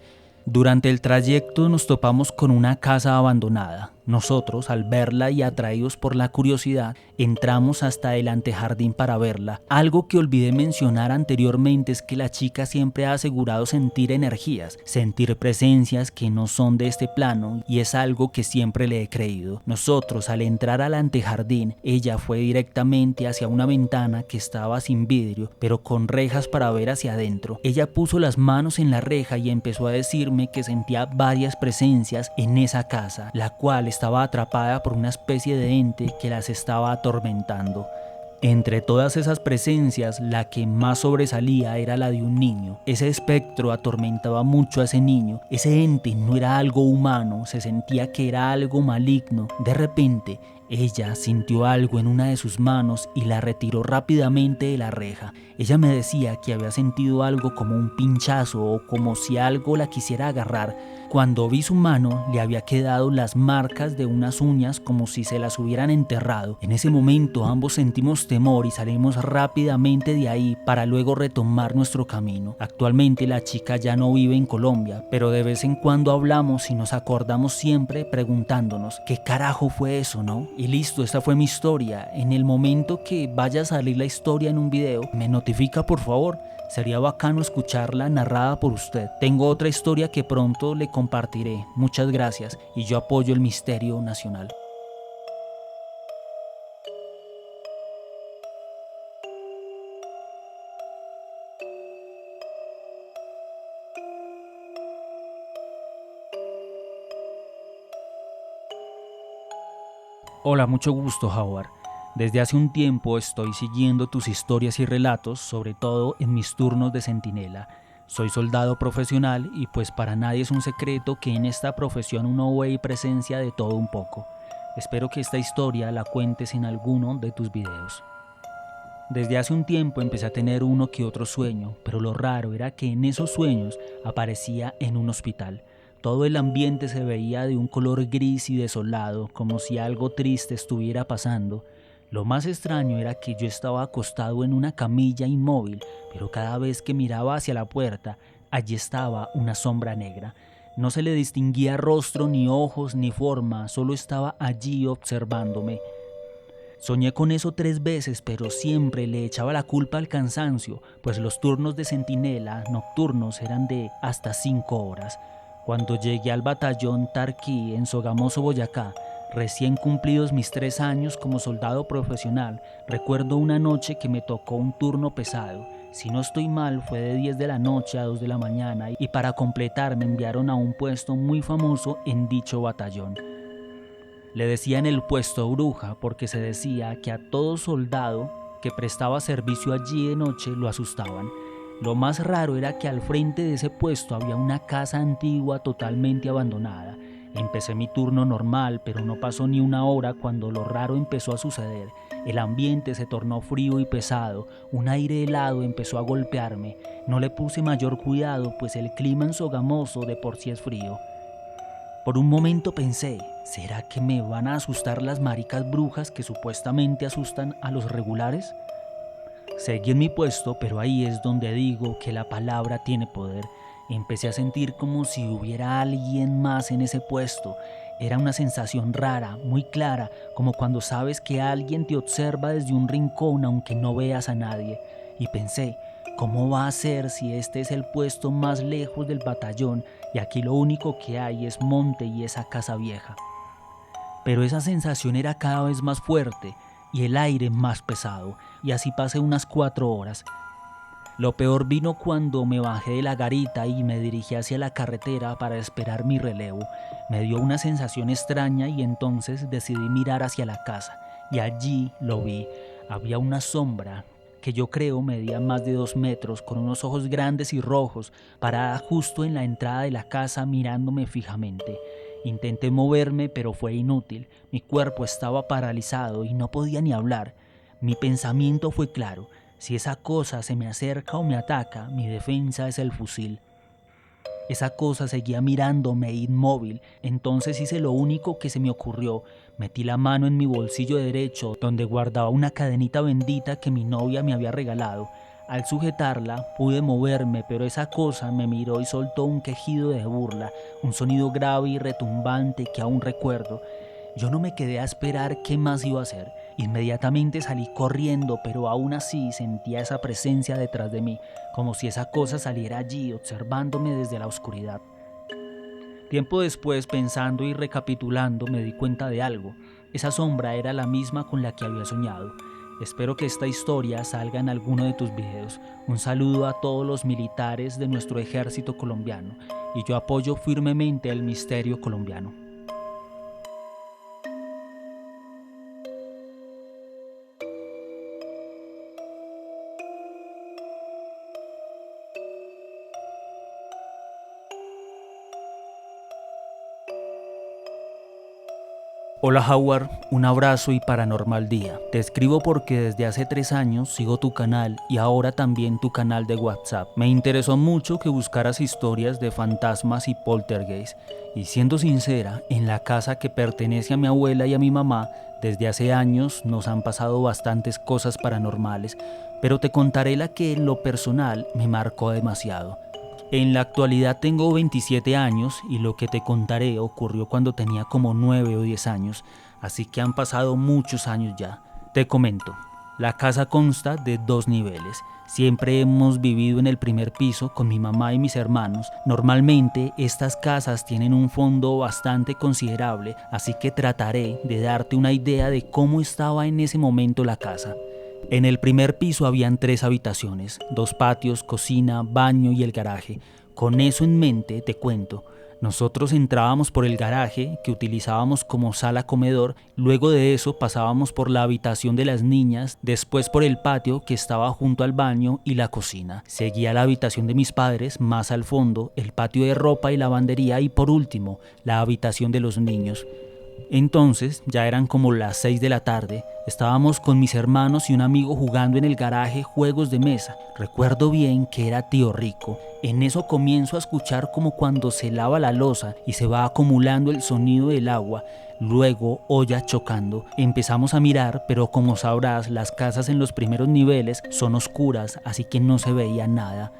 Durante el trayecto nos topamos con una casa abandonada. Nosotros, al verla y atraídos por la curiosidad, entramos hasta el antejardín para verla. Algo que olvidé mencionar anteriormente es que la chica siempre ha asegurado sentir energías, sentir presencias que no son de este plano, y es algo que siempre le he creído. Nosotros, al entrar al antejardín, ella fue directamente hacia una ventana que estaba sin vidrio, pero con rejas para ver hacia adentro. Ella puso las manos en la reja y empezó a decirme que sentía varias presencias en esa casa, la cual estaba atrapada por una especie de ente que las estaba atormentando. Entre todas esas presencias, la que más sobresalía era la de un niño. Ese espectro atormentaba mucho a ese niño. Ese ente no era algo humano, se sentía que era algo maligno. De repente, ella sintió algo en una de sus manos y la retiró rápidamente de la reja. Ella me decía que había sentido algo como un pinchazo o como si algo la quisiera agarrar. Cuando vi su mano, le había quedado las marcas de unas uñas como si se las hubieran enterrado. En ese momento ambos sentimos temor y salimos rápidamente de ahí para luego retomar nuestro camino. Actualmente la chica ya no vive en Colombia, pero de vez en cuando hablamos y nos acordamos siempre preguntándonos ¿qué carajo fue eso, no? Y listo, esta fue mi historia. En el momento que vaya a salir la historia en un video, me notifica por favor. Sería bacano escucharla narrada por usted. Tengo otra historia que pronto le compartiré. Muchas gracias y yo apoyo el misterio nacional. Hola, mucho gusto, Howard. Desde hace un tiempo estoy siguiendo tus historias y relatos, sobre todo en mis turnos de centinela. Soy soldado profesional y pues para nadie es un secreto que en esta profesión uno ve presencia de todo un poco. Espero que esta historia la cuentes en alguno de tus videos. Desde hace un tiempo empecé a tener uno que otro sueño, pero lo raro era que en esos sueños aparecía en un hospital. Todo el ambiente se veía de un color gris y desolado, como si algo triste estuviera pasando. Lo más extraño era que yo estaba acostado en una camilla inmóvil, pero cada vez que miraba hacia la puerta, allí estaba una sombra negra. No se le distinguía rostro, ni ojos, ni forma, solo estaba allí observándome. Soñé con eso 3 veces, pero siempre le echaba la culpa al cansancio, pues los turnos de centinela nocturnos eran de hasta 5 horas. Cuando llegué al batallón Tarquí en Sogamoso, Boyacá, recién cumplidos mis 3 años como soldado profesional, recuerdo una noche que me tocó un turno pesado. Si no estoy mal, fue de 10 de la noche a 2 de la mañana y para completar me enviaron a un puesto muy famoso en dicho batallón. Le decían el puesto bruja porque se decía que a todo soldado que prestaba servicio allí de noche lo asustaban. Lo más raro era que al frente de ese puesto había una casa antigua totalmente abandonada. Empecé mi turno normal, pero no pasó ni una hora cuando lo raro empezó a suceder. El ambiente se tornó frío y pesado, un aire helado empezó a golpearme. No le puse mayor cuidado, pues el clima en Sogamoso de por sí es frío. Por un momento pensé, ¿será que me van a asustar las maricas brujas que supuestamente asustan a los regulares? Seguí en mi puesto, pero ahí es donde digo que la palabra tiene poder. Empecé a sentir como si hubiera alguien más en ese puesto. Era una sensación rara, muy clara, como cuando sabes que alguien te observa desde un rincón aunque no veas a nadie. Y pensé, ¿cómo va a ser si este es el puesto más lejos del batallón y aquí lo único que hay es monte y esa casa vieja? Pero esa sensación era cada vez más fuerte y el aire más pesado, y así pasé unas 4 horas. Lo peor vino cuando me bajé de la garita y me dirigí hacia la carretera para esperar mi relevo. Me dio una sensación extraña y entonces decidí mirar hacia la casa, y allí lo vi. Había una sombra que yo creo medía más de 2 metros, con unos ojos grandes y rojos, parada justo en la entrada de la casa mirándome fijamente. Intenté moverme, pero fue inútil. Mi cuerpo estaba paralizado y no podía ni hablar. Mi pensamiento fue claro: si esa cosa se me acerca o me ataca, mi defensa es el fusil. Esa cosa seguía mirándome inmóvil. Entonces hice lo único que se me ocurrió. Metí la mano en mi bolsillo derecho, donde guardaba una cadenita bendita que mi novia me había regalado. Al sujetarla pude moverme, pero esa cosa me miró y soltó un quejido de burla, un sonido grave y retumbante que aún recuerdo. Yo no me quedé a esperar qué más iba a hacer. Inmediatamente salí corriendo, pero aún así sentía esa presencia detrás de mí, como si esa cosa saliera allí observándome desde la oscuridad. Tiempo después, pensando y recapitulando, me di cuenta de algo. Esa sombra era la misma con la que había soñado. Espero que esta historia salga en alguno de tus videos. Un saludo a todos los militares de nuestro ejército colombiano, y yo apoyo firmemente el misterio colombiano. Hola Howard, un abrazo y paranormal día. Te escribo porque desde hace 3 años sigo tu canal y ahora también tu canal de WhatsApp. Me interesó mucho que buscaras historias de fantasmas y poltergeist. Y siendo sincera, en la casa que pertenece a mi abuela y a mi mamá, desde hace años nos han pasado bastantes cosas paranormales, pero te contaré la que en lo personal me marcó demasiado. En la actualidad tengo 27 años y lo que te contaré ocurrió cuando tenía como 9 o 10 años, así que han pasado muchos años ya. Te comento, la casa consta de 2 niveles. Siempre hemos vivido en el primer piso con mi mamá y mis hermanos. Normalmente estas casas tienen un fondo bastante considerable, así que trataré de darte una idea de cómo estaba en ese momento la casa. En el primer piso habían 3 habitaciones, 2 patios, cocina, baño y el garaje. Con eso en mente te cuento, nosotros entrábamos por el garaje que utilizábamos como sala comedor, luego de eso pasábamos por la habitación de las niñas, después por el patio que estaba junto al baño y la cocina. Seguía la habitación de mis padres, más al fondo, el patio de ropa y lavandería y por último, la habitación de los niños. Entonces, ya eran como las 6 de la tarde, estábamos con mis hermanos y un amigo jugando en el garaje juegos de mesa. Recuerdo bien que era tío Rico. En eso comienzo a escuchar como cuando se lava la loza y se va acumulando el sonido del agua, luego ollas chocando. Empezamos a mirar, pero como sabrás, las casas en los primeros niveles son oscuras, así que no se veía nada.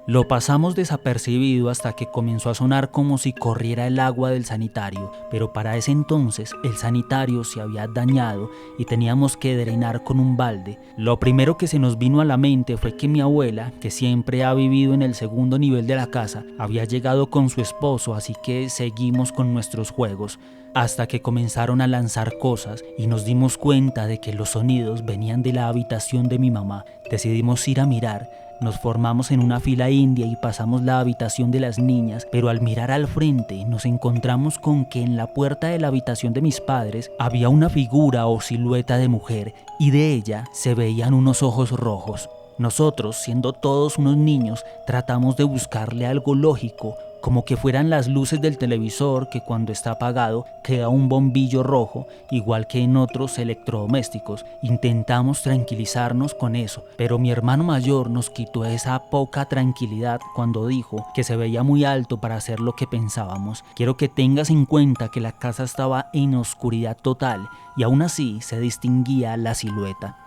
Lo pasamos desapercibido hasta que comenzó a sonar como si corriera el agua del sanitario, pero para ese entonces el sanitario se había dañado y teníamos que drenar con un balde. Lo primero que se nos vino a la mente fue que mi abuela, que siempre ha vivido en el segundo nivel de la casa, había llegado con su esposo, así que seguimos con nuestros juegos, hasta que comenzaron a lanzar cosas y nos dimos cuenta de que los sonidos venían de la habitación de mi mamá. Decidimos ir a mirar. Nos formamos en una fila india y pasamos la habitación de las niñas, pero al mirar al frente nos encontramos con que en la puerta de la habitación de mis padres había una figura o silueta de mujer y de ella se veían unos ojos rojos. Nosotros, siendo todos unos niños, tratamos de buscarle algo lógico, como que fueran las luces del televisor que cuando está apagado queda un bombillo rojo, igual que en otros electrodomésticos. Intentamos tranquilizarnos con eso, pero mi hermano mayor nos quitó esa poca tranquilidad cuando dijo que se veía muy alto para hacer lo que pensábamos. Quiero que tengas en cuenta que la casa estaba en oscuridad total y aún así se distinguía la silueta.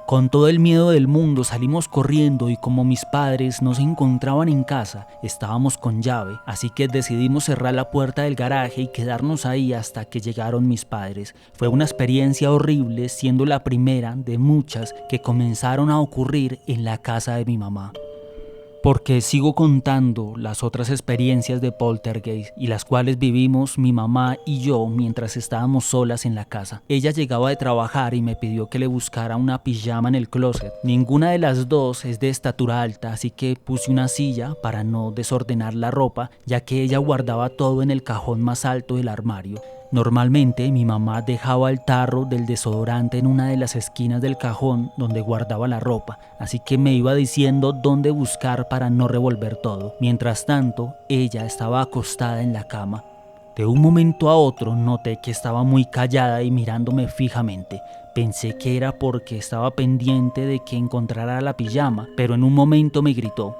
Con todo el miedo del mundo salimos corriendo y como mis padres no se encontraban en casa, estábamos con llave, así que decidimos cerrar la puerta del garaje y quedarnos ahí hasta que llegaron mis padres. Fue una experiencia horrible, siendo la primera de muchas que comenzaron a ocurrir en la casa de mi mamá. Porque sigo contando las otras experiencias de poltergeist y las cuales vivimos mi mamá y yo mientras estábamos solas en la casa. Ella llegaba de trabajar y me pidió que le buscara una pijama en el closet. Ninguna de las dos es de estatura alta, así que puse una silla para no desordenar la ropa, ya que ella guardaba todo en el cajón más alto del armario. Normalmente mi mamá dejaba el tarro del desodorante en una de las esquinas del cajón donde guardaba la ropa, así que me iba diciendo dónde buscar para no revolver todo. Mientras tanto, ella estaba acostada en la cama. De un momento a otro noté que estaba muy callada y mirándome fijamente. Pensé que era porque estaba pendiente de que encontrara la pijama, pero en un momento me gritó: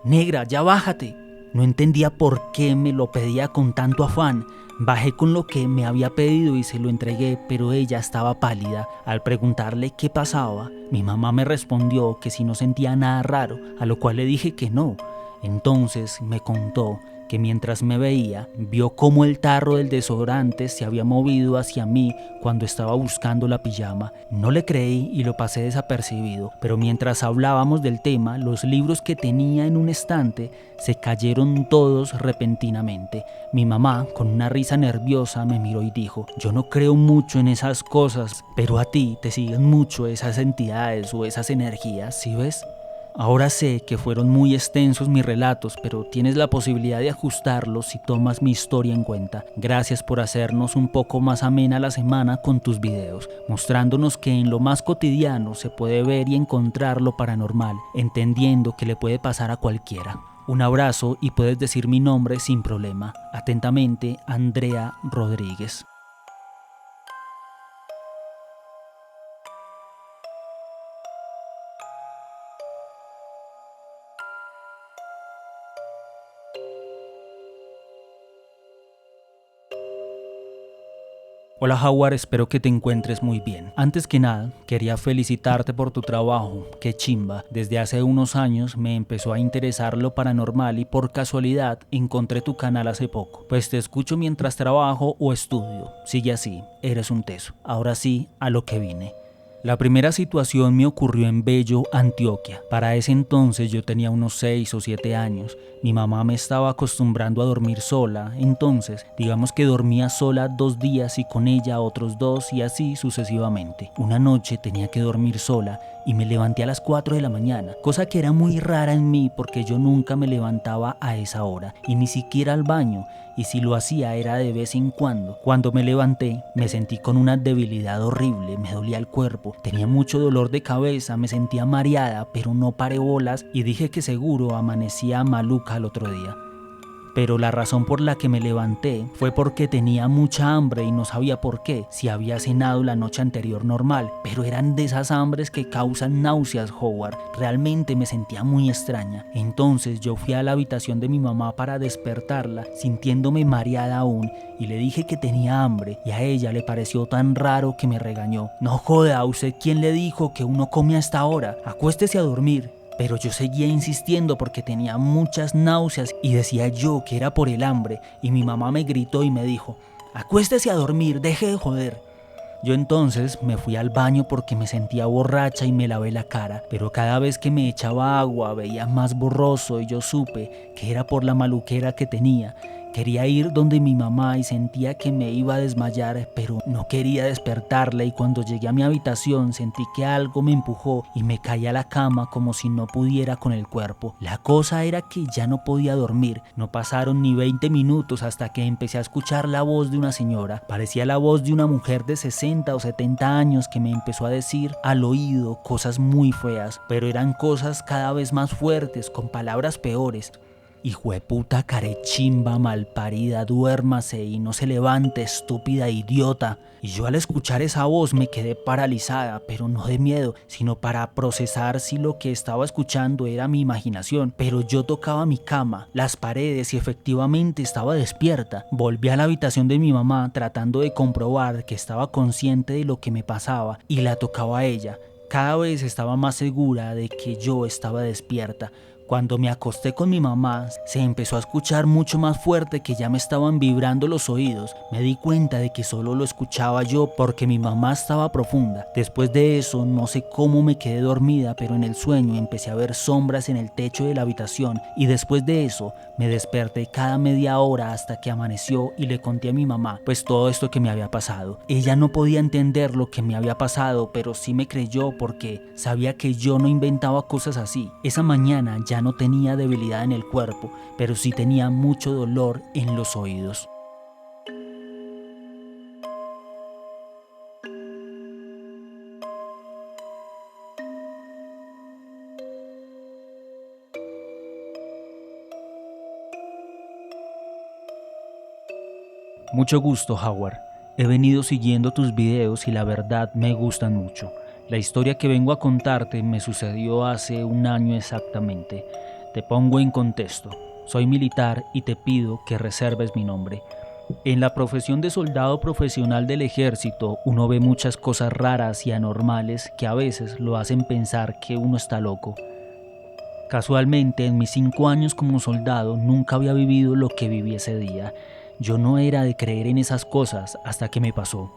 «Negra, ya bájate». No entendía por qué me lo pedía con tanto afán. Bajé con lo que me había pedido y se lo entregué, pero ella estaba pálida. Al preguntarle qué pasaba, mi mamá me respondió que si no sentía nada raro, a lo cual le dije que no. Entonces me contó que mientras me veía, vio cómo el tarro del desodorante se había movido hacia mí cuando estaba buscando la pijama. No le creí y lo pasé desapercibido, pero mientras hablábamos del tema, los libros que tenía en un estante se cayeron todos repentinamente. Mi mamá, con una risa nerviosa, me miró y dijo: «Yo no creo mucho en esas cosas, pero a ti te siguen mucho esas entidades o esas energías, ¿sí ves?». Ahora sé que fueron muy extensos mis relatos, pero tienes la posibilidad de ajustarlos si tomas mi historia en cuenta. Gracias por hacernos un poco más amena la semana con tus videos, mostrándonos que en lo más cotidiano se puede ver y encontrar lo paranormal, entendiendo que le puede pasar a cualquiera. Un abrazo y puedes decir mi nombre sin problema. Atentamente, Andrea Rodríguez. Hola Howard, espero que te encuentres muy bien. Antes que nada, quería felicitarte por tu trabajo, qué chimba. Desde hace unos años me empezó a interesar lo paranormal y por casualidad encontré tu canal hace poco. Pues te escucho mientras trabajo o estudio. Sigue así, eres un teso. Ahora sí, a lo que vine. La primera situación me ocurrió en Bello, Antioquia. Para ese entonces yo tenía unos 6 o 7 años. Mi mamá me estaba acostumbrando a dormir sola, entonces digamos que dormía sola 2 días y con ella otros 2 y así sucesivamente. Una noche tenía que dormir sola y me levanté a las 4 de la mañana, cosa que era muy rara en mí porque yo nunca me levantaba a esa hora y ni siquiera al baño, y si lo hacía era de vez en cuando. Cuando me levanté me sentí con una debilidad horrible, me dolía el cuerpo, tenía mucho dolor de cabeza, me sentía mareada, pero no paré bolas y dije que seguro amanecía maluca al otro día. Pero la razón por la que me levanté fue porque tenía mucha hambre y no sabía por qué, si había cenado la noche anterior normal, pero eran de esas hambres que causan náuseas, Howard. Realmente me sentía muy extraña. Entonces yo fui a la habitación de mi mamá para despertarla, sintiéndome mareada aún, y le dije que tenía hambre, y a ella le pareció tan raro que me regañó. «No joda, ¿usted quién le dijo que uno come a esta hora? Acuéstese a dormir». Pero yo seguía insistiendo porque tenía muchas náuseas y decía yo que era por el hambre, y mi mamá me gritó y me dijo: «Acuéstese a dormir, deje de joder». Yo entonces me fui al baño porque me sentía borracha y me lavé la cara, pero cada vez que me echaba agua veía más borroso y yo supe que era por la maluquera que tenía. Quería ir donde mi mamá y sentía que me iba a desmayar, pero no quería despertarla, y cuando llegué a mi habitación sentí que algo me empujó y me caí a la cama como si no pudiera con el cuerpo. La cosa era que ya no podía dormir. No pasaron ni 20 minutos hasta que empecé a escuchar la voz de una señora. Parecía la voz de una mujer de 60 o 70 años que me empezó a decir al oído cosas muy feas, pero eran cosas cada vez más fuertes, con palabras peores. «Hijueputa carechimba malparida, duérmase y no se levante, estúpida idiota». Y yo al escuchar esa voz me quedé paralizada, pero no de miedo, sino para procesar si lo que estaba escuchando era mi imaginación. Pero yo tocaba mi cama, las paredes, y efectivamente estaba despierta. Volví a la habitación de mi mamá tratando de comprobar que estaba consciente de lo que me pasaba, y la tocaba a ella. Cada vez estaba más segura de que yo estaba despierta. Cuando me acosté con mi mamá, se empezó a escuchar mucho más fuerte, que ya me estaban vibrando los oídos. Me di cuenta de que solo lo escuchaba yo porque mi mamá estaba profunda. Después de eso, no sé cómo me quedé dormida, pero en el sueño empecé a ver sombras en el techo de la habitación, y después de eso me desperté cada media hora hasta que amaneció y le conté a mi mamá pues todo esto que me había pasado. Ella no podía entender lo que me había pasado, pero sí me creyó porque sabía que yo no inventaba cosas así. Esa mañana ya no tenía debilidad en el cuerpo, pero sí tenía mucho dolor en los oídos. Mucho gusto, Howard. He venido siguiendo tus videos y la verdad me gustan mucho. La historia que vengo a contarte me sucedió hace un año exactamente. Te pongo en contexto. Soy militar y te pido que reserves mi nombre. En la profesión de soldado profesional del ejército, uno ve muchas cosas raras y anormales que a veces lo hacen pensar que uno está loco. Casualmente, en mis 5 años como soldado, nunca había vivido lo que viví ese día. Yo no era de creer en esas cosas hasta que me pasó.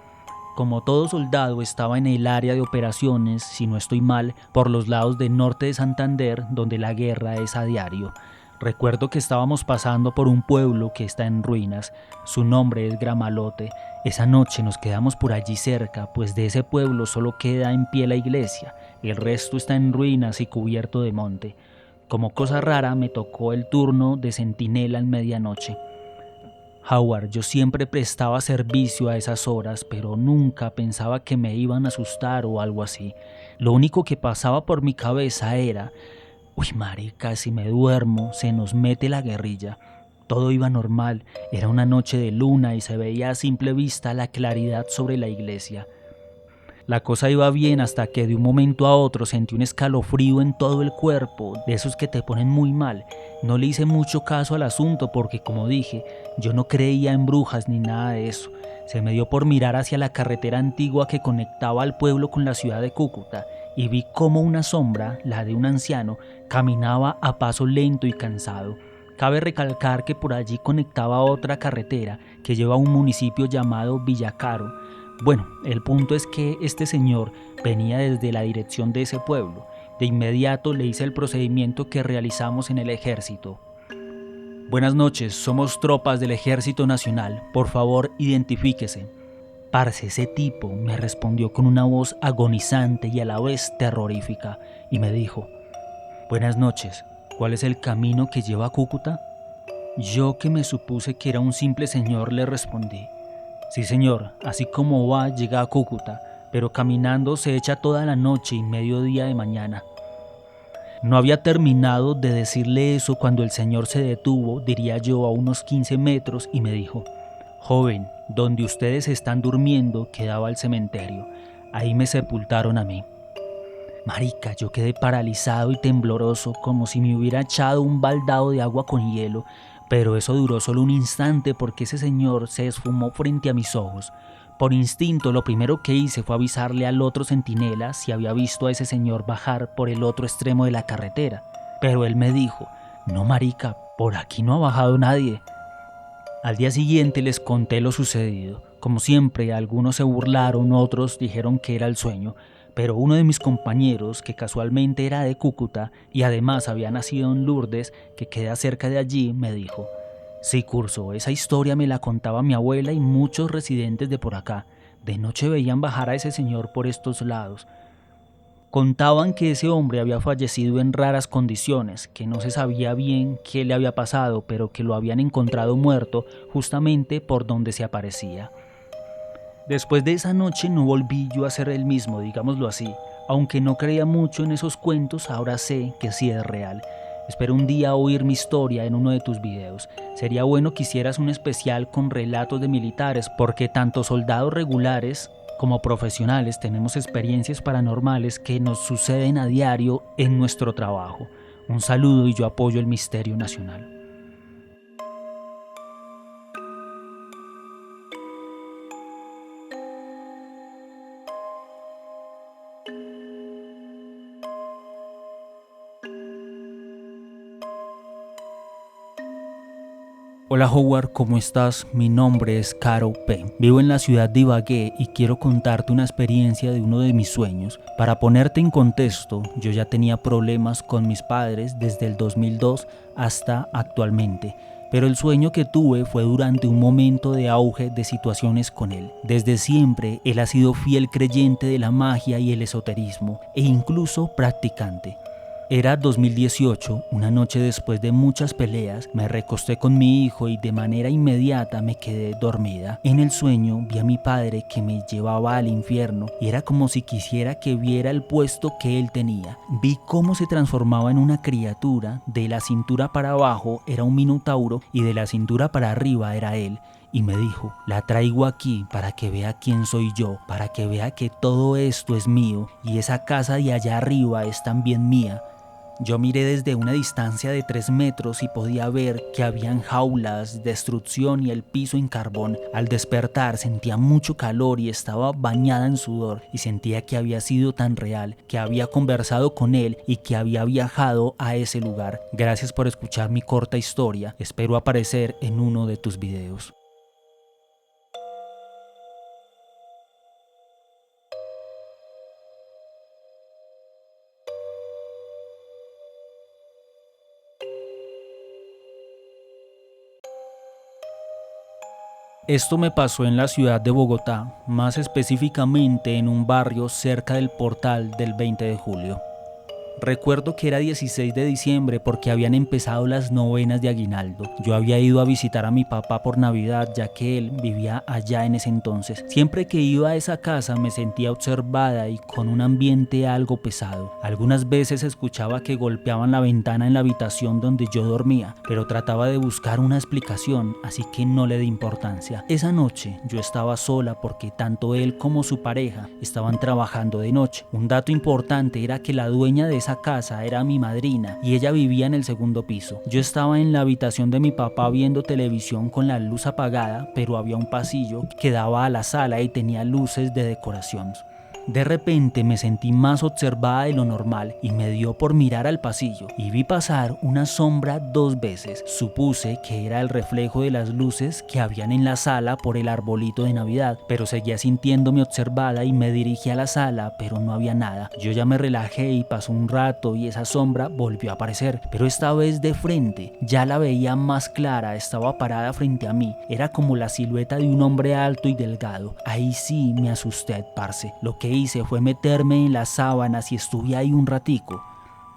Como todo soldado, estaba en el área de operaciones, si no estoy mal, por los lados del norte de Santander, donde la guerra es a diario. Recuerdo que estábamos pasando por un pueblo que está en ruinas. Su nombre es Gramalote. Esa noche nos quedamos por allí cerca, pues de ese pueblo solo queda en pie la iglesia. El resto está en ruinas y cubierto de monte. Como cosa rara, me tocó el turno de centinela en medianoche. Howard, yo siempre prestaba servicio a esas horas, pero nunca pensaba que me iban a asustar o algo así. Lo único que pasaba por mi cabeza era: uy, marica, si me duermo, se nos mete la guerrilla. Todo iba normal, era una noche de luna y se veía a simple vista la claridad sobre la iglesia. La cosa iba bien hasta que de un momento a otro sentí un escalofrío en todo el cuerpo, de esos que te ponen muy mal. No le hice mucho caso al asunto porque, como dije, yo no creía en brujas ni nada de eso. Se me dio por mirar hacia la carretera antigua que conectaba al pueblo con la ciudad de Cúcuta y vi cómo una sombra, la de un anciano, caminaba a paso lento y cansado. Cabe recalcar que por allí conectaba otra carretera que lleva a un municipio llamado Villacaro. Bueno, el punto es que este señor venía desde la dirección de ese pueblo. De inmediato le hice el procedimiento que realizamos en el ejército. Buenas noches, somos tropas del Ejército Nacional. Por favor, identifíquese. Parce, ese tipo me respondió con una voz agonizante y a la vez terrorífica y me dijo: buenas noches, ¿cuál es el camino que lleva a Cúcuta? Yo, que me supuse que era un simple señor, le respondí: sí, señor, así como va, llega a Cúcuta, pero caminando se echa toda la noche y mediodía de mañana. No había terminado de decirle eso cuando el señor se detuvo, diría yo, a unos 15 metros y me dijo: joven, donde ustedes están durmiendo quedaba el cementerio. Ahí me sepultaron a mí. Marica, yo quedé paralizado y tembloroso, como si me hubiera echado un baldado de agua con hielo, pero eso duró solo un instante porque ese señor se esfumó frente a mis ojos. Por instinto, lo primero que hice fue avisarle al otro centinela si había visto a ese señor bajar por el otro extremo de la carretera, pero él me dijo: no, marica, por aquí no ha bajado nadie. Al día siguiente les conté lo sucedido. Como siempre, algunos se burlaron, otros dijeron que era el sueño, pero uno de mis compañeros, que casualmente era de Cúcuta y además había nacido en Lourdes, que queda cerca de allí, me dijo: sí, Curso, esa historia me la contaba mi abuela y muchos residentes de por acá. De noche veían bajar a ese señor por estos lados. Contaban que ese hombre había fallecido en raras condiciones, que no se sabía bien qué le había pasado, pero que lo habían encontrado muerto justamente por donde se aparecía. Después de esa noche no volví yo a ser el mismo, digámoslo así. Aunque no creía mucho en esos cuentos, ahora sé que sí es real. Espero un día oír mi historia en uno de tus videos. Sería bueno que hicieras un especial con relatos de militares, porque tanto soldados regulares como profesionales tenemos experiencias paranormales que nos suceden a diario en nuestro trabajo. Un saludo y yo apoyo el misterio nacional. Hola Howard, ¿cómo estás? Mi nombre es Caro P. Vivo en la ciudad de Ibagué y quiero contarte una experiencia de uno de mis sueños. Para ponerte en contexto, yo ya tenía problemas con mis padres desde el 2002 hasta actualmente. Pero el sueño que tuve fue durante un momento de auge de situaciones con él. Desde siempre, él ha sido fiel creyente de la magia y el esoterismo, e incluso practicante. Era 2018, una noche después de muchas peleas, me recosté con mi hijo y de manera inmediata me quedé dormida. En el sueño vi a mi padre que me llevaba al infierno y era como si quisiera que viera el puesto que él tenía. Vi cómo se transformaba en una criatura, de la cintura para abajo era un minotauro y de la cintura para arriba era él. Y me dijo, la traigo aquí para que vea quién soy yo, para que vea que todo esto es mío y esa casa de allá arriba es también mía. Yo miré desde una distancia de 3 metros y podía ver que habían jaulas, destrucción y el piso en carbón. Al despertar sentía mucho calor y estaba bañada en sudor y sentía que había sido tan real, que había conversado con él y que había viajado a ese lugar. Gracias por escuchar mi corta historia, espero aparecer en uno de tus videos. Esto me pasó en la ciudad de Bogotá, más específicamente en un barrio cerca del portal del 20 de julio. Recuerdo que era 16 de diciembre porque habían empezado las novenas de aguinaldo. Yo había ido a visitar a mi papá por Navidad ya que él vivía allá en ese entonces. Siempre que iba a esa casa me sentía observada y con un ambiente algo pesado. Algunas veces escuchaba que golpeaban la ventana en la habitación donde yo dormía, pero trataba de buscar una explicación, así que no le di importancia. Esa noche yo estaba sola porque tanto él como su pareja estaban trabajando de noche. Un dato importante era que la dueña de esa casa era mi madrina y ella vivía en el segundo piso. Yo estaba en la habitación de mi papá viendo televisión con la luz apagada, pero había un pasillo que daba a la sala y tenía luces de decoración. De repente me sentí más observada de lo normal y me dio por mirar al pasillo y vi pasar una sombra 2 veces. Supuse que era el reflejo de las luces que habían en la sala por el arbolito de Navidad, pero seguía sintiéndome observada y me dirigí a la sala, pero no había nada. Yo ya me relajé y pasó un rato y esa sombra volvió a aparecer, pero esta vez de frente. Ya la veía más clara, estaba parada frente a mí. Era como la silueta de un hombre alto y delgado. Ahí sí me asusté, parce. Lo que hice fue meterme en las sábanas y estuve ahí un ratico.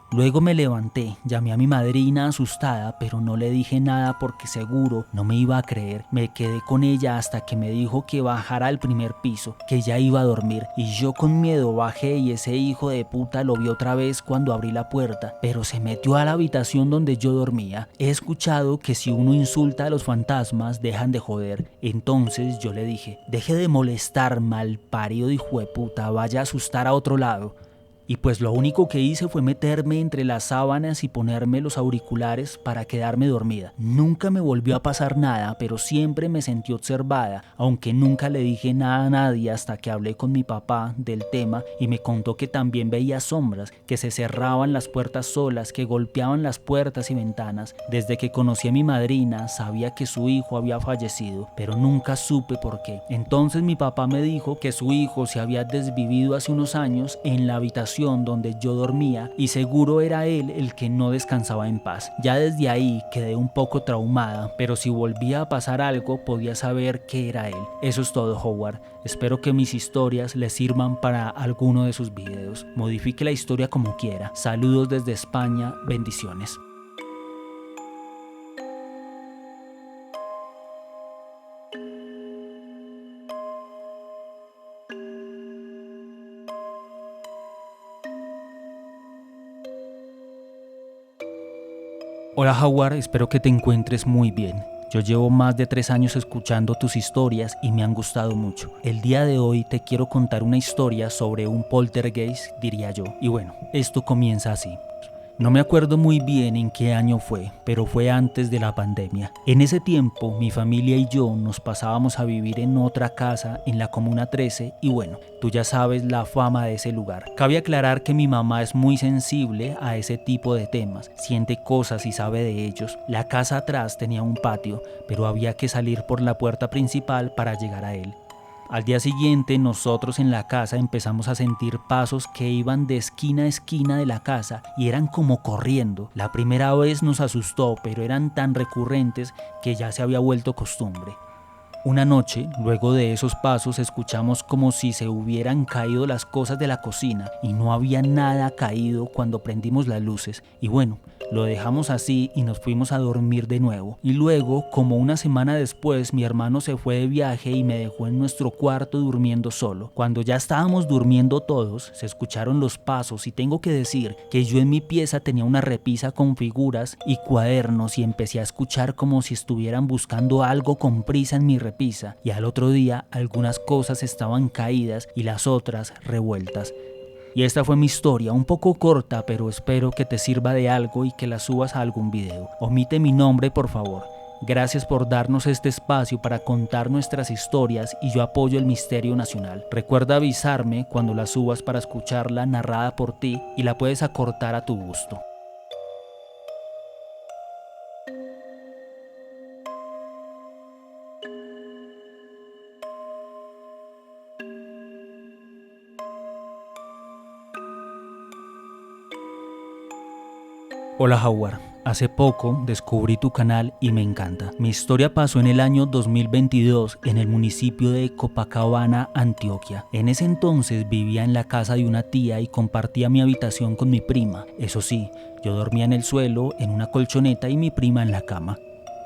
Luego me levanté, llamé a mi madrina asustada, pero no le dije nada porque seguro no me iba a creer. Me quedé con ella hasta que me dijo que bajara al primer piso, que ya iba a dormir. Y yo con miedo bajé y ese hijo de puta lo vi otra vez cuando abrí la puerta, pero se metió a la habitación donde yo dormía. He escuchado que si uno insulta a los fantasmas dejan de joder. Entonces yo le dije, deje de molestar, malparido hijo de puta, vaya a asustar a otro lado. Y pues lo único que hice fue meterme entre las sábanas y ponerme los auriculares para quedarme dormida. Nunca me volvió a pasar nada, pero siempre me sentí observada, aunque nunca le dije nada a nadie hasta que hablé con mi papá del tema y me contó que también veía sombras, que se cerraban las puertas solas, que golpeaban las puertas y ventanas. Desde que conocí a mi madrina sabía que su hijo había fallecido, pero nunca supe por qué. Entonces mi papá me dijo que su hijo se había desvivido hace unos años en la habitación donde yo dormía y seguro era él el que no descansaba en paz. Ya desde ahí quedé un poco traumada, pero si volvía a pasar algo podía saber que era él. Eso es todo, Howard. Espero que mis historias le sirvan para alguno de sus videos. Modifique la historia como quiera. Saludos desde España, bendiciones. Hola Howard, espero que te encuentres muy bien. Yo llevo más de 3 años escuchando tus historias y me han gustado mucho. El día de hoy te quiero contar una historia sobre un poltergeist, diría yo. Y bueno, esto comienza así. No me acuerdo muy bien en qué año fue, pero fue antes de la pandemia. En ese tiempo, mi familia y yo nos pasábamos a vivir en otra casa en la Comuna 13 y bueno, tú ya sabes la fama de ese lugar. Cabe aclarar que mi mamá es muy sensible a ese tipo de temas, siente cosas y sabe de ellos. La casa atrás tenía un patio, pero había que salir por la puerta principal para llegar a él. Al día siguiente nosotros en la casa empezamos a sentir pasos que iban de esquina a esquina de la casa y eran como corriendo. La primera vez nos asustó, pero eran tan recurrentes que ya se había vuelto costumbre. Una noche, luego de esos pasos, escuchamos como si se hubieran caído las cosas de la cocina y no había nada caído cuando prendimos las luces. Y bueno, lo dejamos así y nos fuimos a dormir de nuevo. Y luego, como una semana después, mi hermano se fue de viaje y me dejó en nuestro cuarto durmiendo solo. Cuando ya estábamos durmiendo todos, se escucharon los pasos y tengo que decir que yo en mi pieza tenía una repisa con figuras y cuadernos y empecé a escuchar como si estuvieran buscando algo con prisa en mi repisa, y al otro día algunas cosas estaban caídas y las otras revueltas. Y esta fue mi historia, un poco corta, pero espero que te sirva de algo y que la subas a algún video. Omite mi nombre, por favor. Gracias por darnos este espacio para contar nuestras historias y yo apoyo el misterio nacional. Recuerda avisarme cuando la subas para escucharla narrada por ti y la puedes acortar a tu gusto. Hola Howard, hace poco descubrí tu canal y me encanta. Mi historia pasó en el año 2022 en el municipio de Copacabana, Antioquia. En ese entonces vivía en la casa de una tía y compartía mi habitación con mi prima. Eso sí, yo dormía en el suelo, en una colchoneta y mi prima en la cama.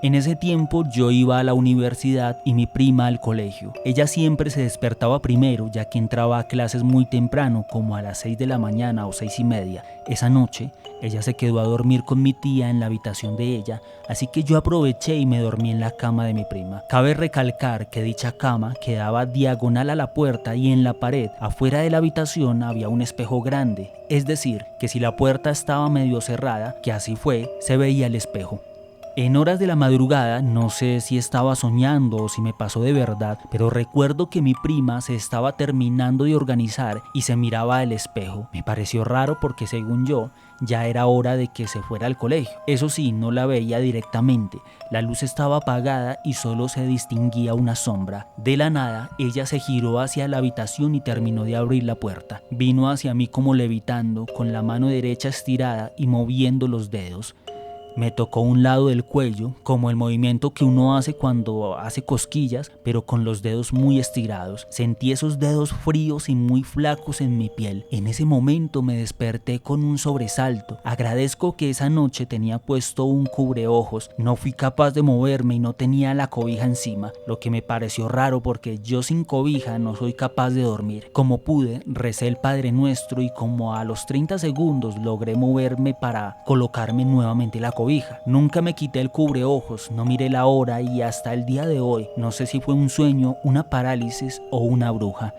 En ese tiempo yo iba a la universidad y mi prima al colegio. Ella siempre se despertaba primero, ya que entraba a clases muy temprano, como a las 6 de la mañana o 6:30. Esa noche, ella se quedó a dormir con mi tía en la habitación de ella, así que yo aproveché y me dormí en la cama de mi prima. Cabe recalcar que dicha cama quedaba diagonal a la puerta y en la pared, afuera de la habitación, había un espejo grande. Es decir, que si la puerta estaba medio cerrada, que así fue, se veía el espejo. En horas de la madrugada, no sé si estaba soñando o si me pasó de verdad, pero recuerdo que mi prima se estaba terminando de organizar y se miraba al espejo. Me pareció raro porque según yo, ya era hora de que se fuera al colegio. Eso sí, no la veía directamente. La luz estaba apagada y solo se distinguía una sombra. De la nada, ella se giró hacia la habitación y terminó de abrir la puerta. Vino hacia mí como levitando, con la mano derecha estirada y moviendo los dedos. Me tocó un lado del cuello, como el movimiento que uno hace cuando hace cosquillas, pero con los dedos muy estirados. Sentí esos dedos fríos y muy flacos en mi piel. En ese momento me desperté con un sobresalto. Agradezco que esa noche tenía puesto un cubreojos. No fui capaz de moverme y no tenía la cobija encima, lo que me pareció raro porque yo sin cobija no soy capaz de dormir. Como pude, recé el Padre Nuestro y como a los 30 segundos logré moverme para colocarme nuevamente la cobija. Nunca me quité el cubreojos, no miré la hora y hasta el día de hoy no sé si fue un sueño, una parálisis o una bruja.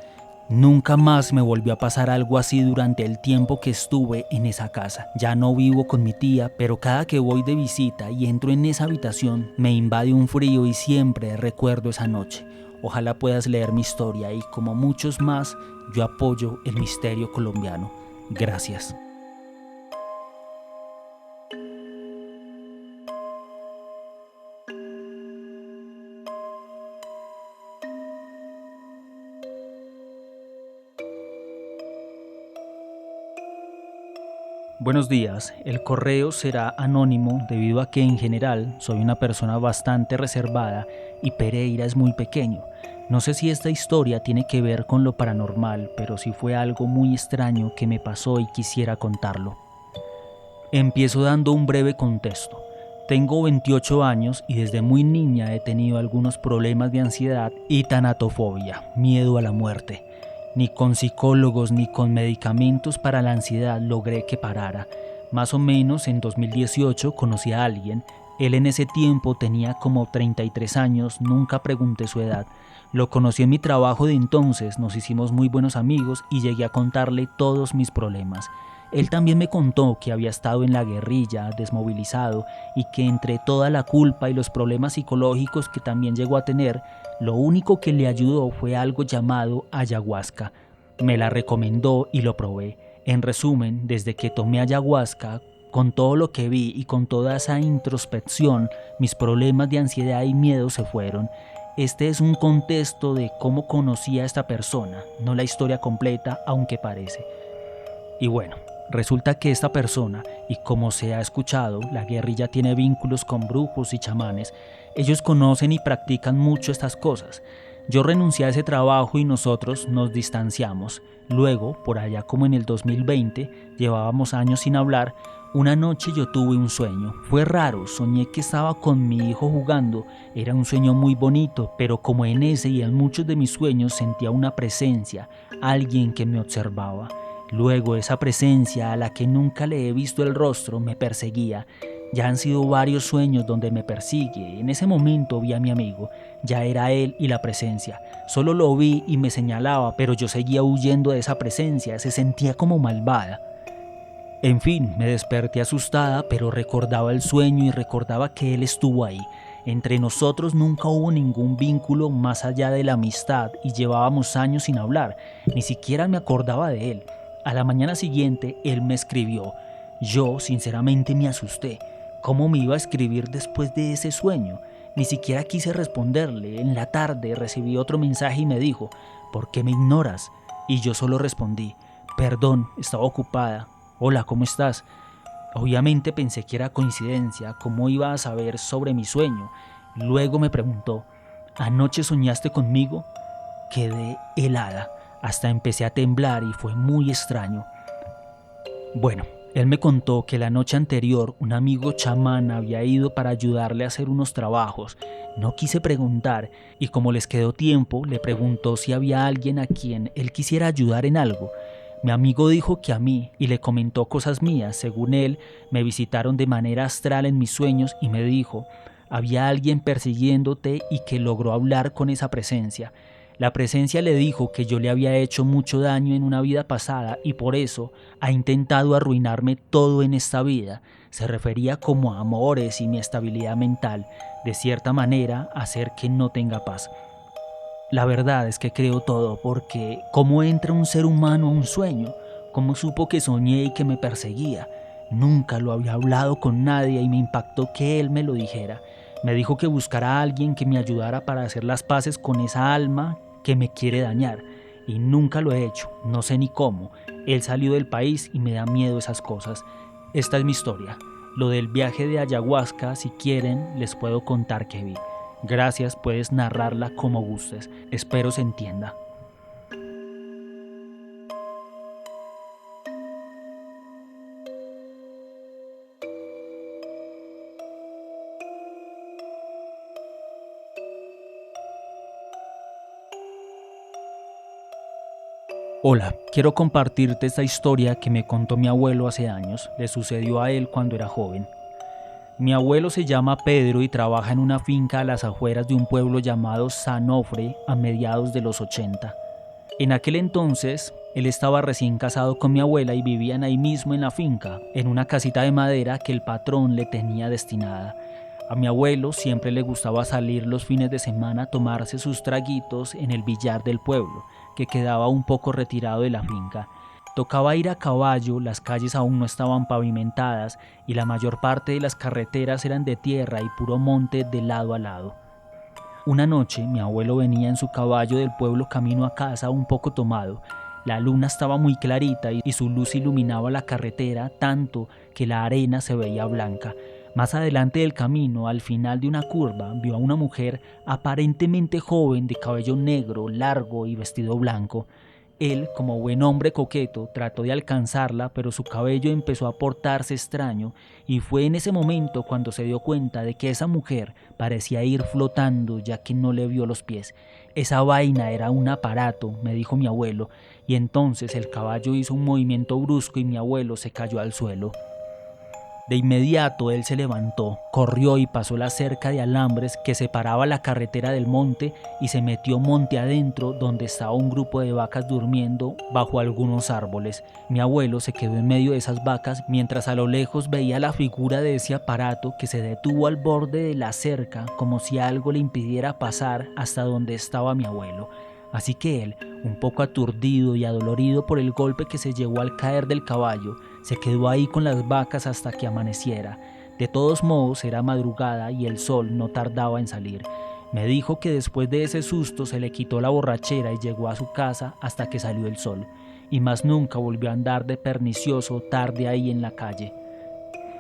Nunca más me volvió a pasar algo así durante el tiempo que estuve en esa casa. Ya no vivo con mi tía, pero cada que voy de visita y entro en esa habitación me invade un frío y siempre recuerdo esa noche. Ojalá puedas leer mi historia y como muchos más, yo apoyo el misterio colombiano. Gracias. Buenos días, el correo será anónimo debido a que en general soy una persona bastante reservada y Pereira es muy pequeño. No sé si esta historia tiene que ver con lo paranormal, pero sí fue algo muy extraño que me pasó y quisiera contarlo. Empiezo dando un breve contexto. Tengo 28 años y desde muy niña he tenido algunos problemas de ansiedad y tanatofobia, miedo a la muerte. Ni con psicólogos ni con medicamentos para la ansiedad logré que parara. Más o menos en 2018 conocí a alguien. Él en ese tiempo tenía como 33 años, nunca pregunté su edad. Lo conocí en mi trabajo de entonces, nos hicimos muy buenos amigos y llegué a contarle todos mis problemas. Él también me contó que había estado en la guerrilla, desmovilizado, y que entre toda la culpa y los problemas psicológicos que también llegó a tener, lo único que le ayudó fue algo llamado ayahuasca. Me la recomendó y lo probé. En resumen, desde que tomé ayahuasca, con todo lo que vi y con toda esa introspección, mis problemas de ansiedad y miedo se fueron. Este es un contexto de cómo conocí a esta persona, no la historia completa, aunque parece. Y bueno, resulta que esta persona, y como se ha escuchado, la guerrilla tiene vínculos con brujos y chamanes. Ellos conocen y practican mucho estas cosas. Yo renuncié a ese trabajo y nosotros nos distanciamos. Luego, por allá como en el 2020, llevábamos años sin hablar. Una noche yo tuve un sueño. Fue raro, soñé que estaba con mi hijo jugando. Era un sueño muy bonito, pero como en ese y en muchos de mis sueños sentía una presencia, alguien que me observaba. Luego esa presencia, a la que nunca le he visto el rostro, me perseguía. Ya han sido varios sueños donde me persigue. En ese momento vi a mi amigo. Ya era él y la presencia. Solo lo vi y me señalaba, pero yo seguía huyendo de esa presencia. Se sentía como malvada. En fin, me desperté asustada, pero recordaba el sueño y recordaba que él estuvo ahí. Entre nosotros nunca hubo ningún vínculo más allá de la amistad y llevábamos años sin hablar. Ni siquiera me acordaba de él. A la mañana siguiente, él me escribió. Yo, sinceramente, me asusté. ¿Cómo me iba a escribir después de ese sueño? Ni siquiera quise responderle. En la tarde recibí otro mensaje y me dijo, ¿por qué me ignoras? Y yo solo respondí, perdón, estaba ocupada. Hola, ¿cómo estás? Obviamente pensé que era coincidencia, ¿cómo iba a saber sobre mi sueño? Luego me preguntó, ¿anoche soñaste conmigo? Quedé helada, hasta empecé a temblar y fue muy extraño. Bueno, él me contó que la noche anterior un amigo chamán había ido para ayudarle a hacer unos trabajos. No quise preguntar y como les quedó tiempo, le preguntó si había alguien a quien él quisiera ayudar en algo. Mi amigo dijo que a mí y le comentó cosas mías. Según él, me visitaron de manera astral en mis sueños y me dijo, había alguien persiguiéndote y que logró hablar con esa presencia. La presencia le dijo que yo le había hecho mucho daño en una vida pasada y por eso ha intentado arruinarme todo en esta vida. Se refería como a amores y mi estabilidad mental, de cierta manera hacer que no tenga paz. La verdad es que creo todo porque ¿cómo entra un ser humano a un sueño? ¿Cómo supo que soñé y que me perseguía? Nunca lo había hablado con nadie y me impactó que él me lo dijera. Me dijo que buscara a alguien que me ayudara para hacer las paces con esa alma que me quiere dañar. Y nunca lo he hecho, no sé ni cómo. Él salió del país y me da miedo esas cosas. Esta es mi historia. Lo del viaje de ayahuasca, si quieren, les puedo contar qué vi. Gracias, puedes narrarla como gustes. Espero se entienda. Hola, quiero compartirte esta historia que me contó mi abuelo hace años. Le sucedió a él cuando era joven. Mi abuelo se llama Pedro y trabaja en una finca a las afueras de un pueblo llamado Sanofre a mediados de los 80. En aquel entonces, él estaba recién casado con mi abuela y vivían ahí mismo en la finca, en una casita de madera que el patrón le tenía destinada. A mi abuelo siempre le gustaba salir los fines de semana a tomarse sus traguitos en el billar del pueblo, que quedaba un poco retirado de la finca. Tocaba ir a caballo, las calles aún no estaban pavimentadas y la mayor parte de las carreteras eran de tierra y puro monte de lado a lado. Una noche mi abuelo venía en su caballo del pueblo camino a casa un poco tomado. La luna estaba muy clarita y su luz iluminaba la carretera tanto que la arena se veía blanca. Más adelante del camino, al final de una curva, vio a una mujer aparentemente joven de cabello negro, largo y vestido blanco. Él, como buen hombre coqueto, trató de alcanzarla, pero su cabello empezó a portarse extraño y fue en ese momento cuando se dio cuenta de que esa mujer parecía ir flotando ya que no le vio los pies. Esa vaina era un aparato, me dijo mi abuelo, y entonces el caballo hizo un movimiento brusco y mi abuelo se cayó al suelo. De inmediato él se levantó, corrió y pasó la cerca de alambres que separaba la carretera del monte y se metió monte adentro donde estaba un grupo de vacas durmiendo bajo algunos árboles. Mi abuelo se quedó en medio de esas vacas mientras a lo lejos veía la figura de ese aparato que se detuvo al borde de la cerca como si algo le impidiera pasar hasta donde estaba mi abuelo. Así que él, un poco aturdido y adolorido por el golpe que se llevó al caer del caballo, se quedó ahí con las vacas hasta que amaneciera. De todos modos era madrugada y el sol no tardaba en salir. Me dijo que después de ese susto se le quitó la borrachera y llegó a su casa hasta que salió el sol, y más nunca volvió a andar de pernicioso tarde ahí en la calle.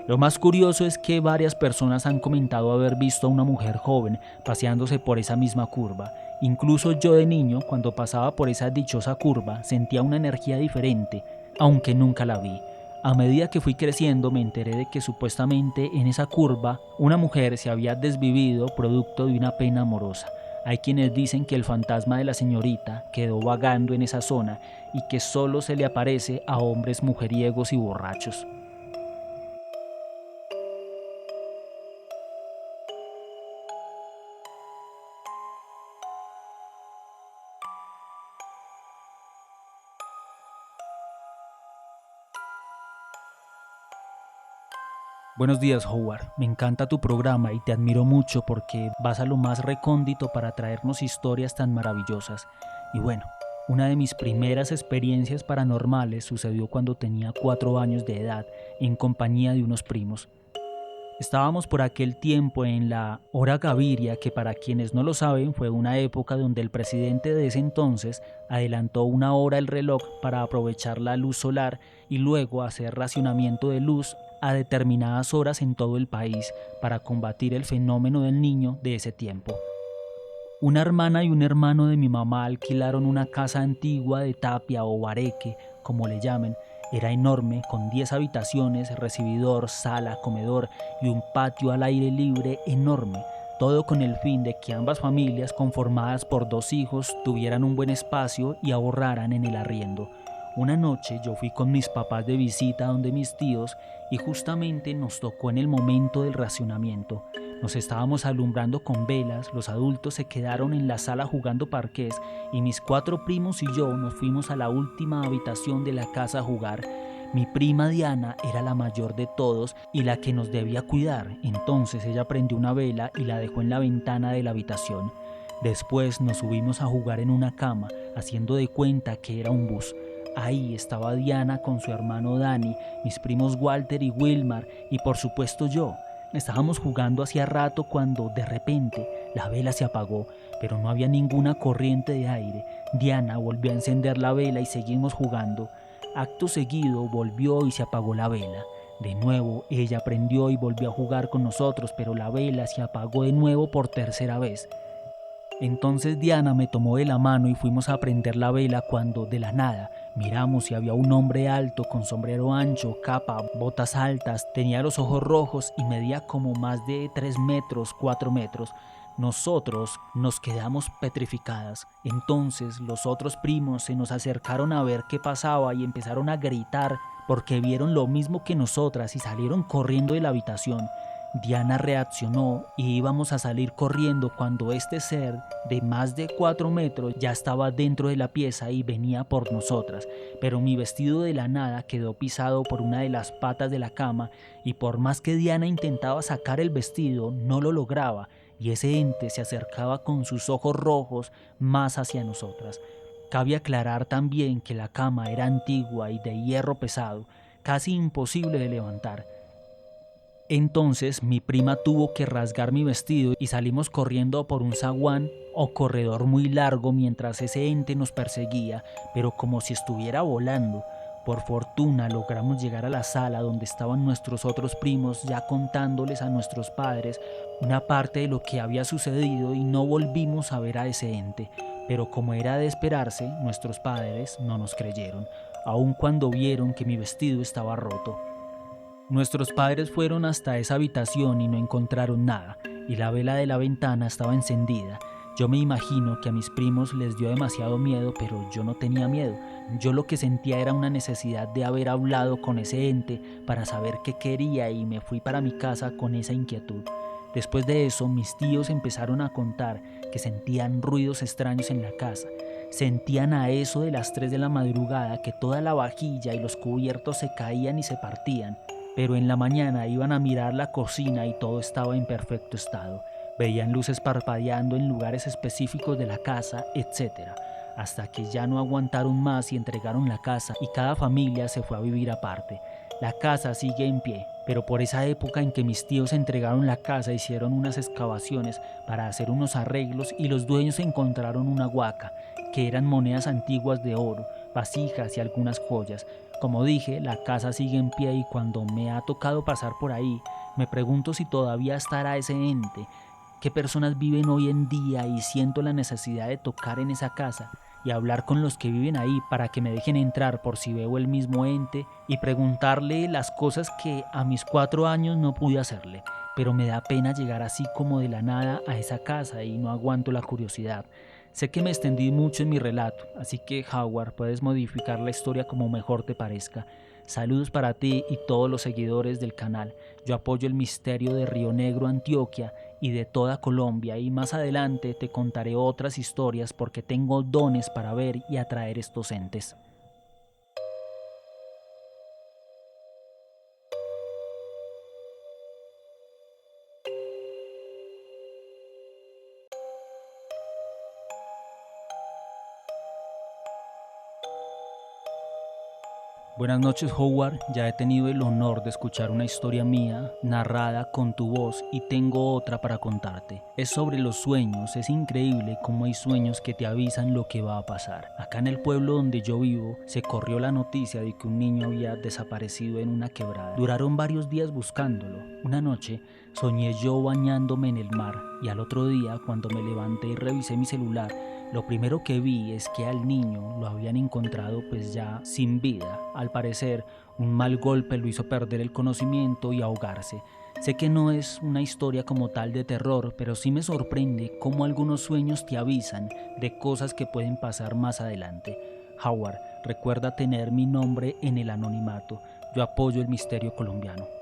Lo más curioso es que varias personas han comentado haber visto a una mujer joven paseándose por esa misma curva. Incluso yo de niño, cuando pasaba por esa dichosa curva, sentía una energía diferente, aunque nunca la vi. A medida que fui creciendo me enteré de que supuestamente en esa curva una mujer se había desvivido producto de una pena amorosa. Hay quienes dicen que el fantasma de la señorita quedó vagando en esa zona y que solo se le aparece a hombres mujeriegos y borrachos. Buenos días, Howard. Me encanta tu programa y te admiro mucho porque vas a lo más recóndito para traernos historias tan maravillosas. Y bueno, una de mis primeras experiencias paranormales sucedió cuando tenía 4 años de edad en compañía de unos primos. Estábamos por aquel tiempo en la Hora Gaviria, que para quienes no lo saben fue una época donde el presidente de ese entonces adelantó 1 hora el reloj para aprovechar la luz solar y luego hacer racionamiento de luz a determinadas horas en todo el país para combatir el fenómeno del niño de ese tiempo. Una hermana y un hermano de mi mamá alquilaron una casa antigua de tapia o bareque, como le llamen. Era enorme, con 10 habitaciones, recibidor, sala, comedor y un patio al aire libre enorme, todo con el fin de que ambas familias, conformadas por 2 hijos, tuvieran un buen espacio y ahorraran en el arriendo. Una noche yo fui con mis papás de visita donde mis tíos y justamente nos tocó en el momento del racionamiento. Nos estábamos alumbrando con velas, los adultos se quedaron en la sala jugando parqués y mis 4 primos y yo nos fuimos a la última habitación de la casa a jugar. Mi prima Diana era la mayor de todos y la que nos debía cuidar, entonces ella prendió una vela y la dejó en la ventana de la habitación. Después nos subimos a jugar en una cama, haciendo de cuenta que era un bus. Ahí estaba Diana con su hermano Dani, mis primos Walter y Wilmar y por supuesto yo. Estábamos jugando hacía rato cuando de repente la vela se apagó, pero no había ninguna corriente de aire. Diana volvió a encender la vela y seguimos jugando. Acto seguido volvió y se apagó la vela. De nuevo ella prendió y volvió a jugar con nosotros, pero la vela se apagó de nuevo por tercera vez. Entonces Diana me tomó de la mano y fuimos a prender la vela cuando, de la nada, miramos y había un hombre alto con sombrero ancho, capa, botas altas, tenía los ojos rojos y medía como más de 3 metros, 4 metros. Nosotros nos quedamos petrificadas. Entonces los otros primos se nos acercaron a ver qué pasaba y empezaron a gritar porque vieron lo mismo que nosotras y salieron corriendo de la habitación. Diana reaccionó y íbamos a salir corriendo cuando este ser de más de 4 metros ya estaba dentro de la pieza y venía por nosotras, pero mi vestido de la nada quedó pisado por una de las patas de la cama y por más que Diana intentaba sacar el vestido no lo lograba y ese ente se acercaba con sus ojos rojos más hacia nosotras. Cabe aclarar también que la cama era antigua y de hierro pesado, casi imposible de levantar. Entonces mi prima tuvo que rasgar mi vestido y salimos corriendo por un zaguán o corredor muy largo mientras ese ente nos perseguía, pero como si estuviera volando. Por fortuna logramos llegar a la sala donde estaban nuestros otros primos ya contándoles a nuestros padres una parte de lo que había sucedido y no volvimos a ver a ese ente. Pero como era de esperarse, nuestros padres no nos creyeron, aun cuando vieron que mi vestido estaba roto. Nuestros padres fueron hasta esa habitación y no encontraron nada, y la vela de la ventana estaba encendida. Yo me imagino que a mis primos les dio demasiado miedo, pero yo no tenía miedo. Yo lo que sentía era una necesidad de haber hablado con ese ente para saber qué quería y me fui para mi casa con esa inquietud. Después de eso, mis tíos empezaron a contar que sentían ruidos extraños en la casa. Sentían a eso de las 3 de la madrugada que toda la vajilla y los cubiertos se caían y se partían. Pero en la mañana iban a mirar la cocina y todo estaba en perfecto estado. Veían luces parpadeando en lugares específicos de la casa, etc. Hasta que ya no aguantaron más y entregaron la casa y cada familia se fue a vivir aparte. La casa sigue en pie, pero por esa época en que mis tíos entregaron la casa hicieron unas excavaciones para hacer unos arreglos y los dueños encontraron una huaca, que eran monedas antiguas de oro, vasijas y algunas joyas. Como dije, la casa sigue en pie y cuando me ha tocado pasar por ahí, me pregunto si todavía estará ese ente, qué personas viven hoy en día y siento la necesidad de tocar en esa casa y hablar con los que viven ahí para que me dejen entrar por si veo el mismo ente y preguntarle las cosas que a mis 4 años no pude hacerle. Pero me da pena llegar así como de la nada a esa casa y no aguanto la curiosidad. Sé que me extendí mucho en mi relato, así que Howard, puedes modificar la historia como mejor te parezca. Saludos para ti y todos los seguidores del canal. Yo apoyo el misterio de Río Negro, Antioquia y de toda Colombia y más adelante te contaré otras historias porque tengo dones para ver y atraer estos entes. Buenas noches, Howard. Ya he tenido el honor de escuchar una historia mía narrada con tu voz y tengo otra para contarte. Es sobre los sueños. Es increíble cómo hay sueños que te avisan lo que va a pasar. Acá en el pueblo donde yo vivo se corrió la noticia de que un niño había desaparecido en una quebrada. Duraron varios días buscándolo. Una noche soñé yo bañándome en el mar y al otro día, cuando me levanté y revisé mi celular, lo primero que vi es que al niño lo habían encontrado pues ya sin vida. Al parecer, un mal golpe lo hizo perder el conocimiento y ahogarse. Sé que no es una historia como tal de terror, pero sí me sorprende cómo algunos sueños te avisan de cosas que pueden pasar más adelante. Howard, recuerda tener mi nombre en el anonimato. Yo apoyo el misterio colombiano.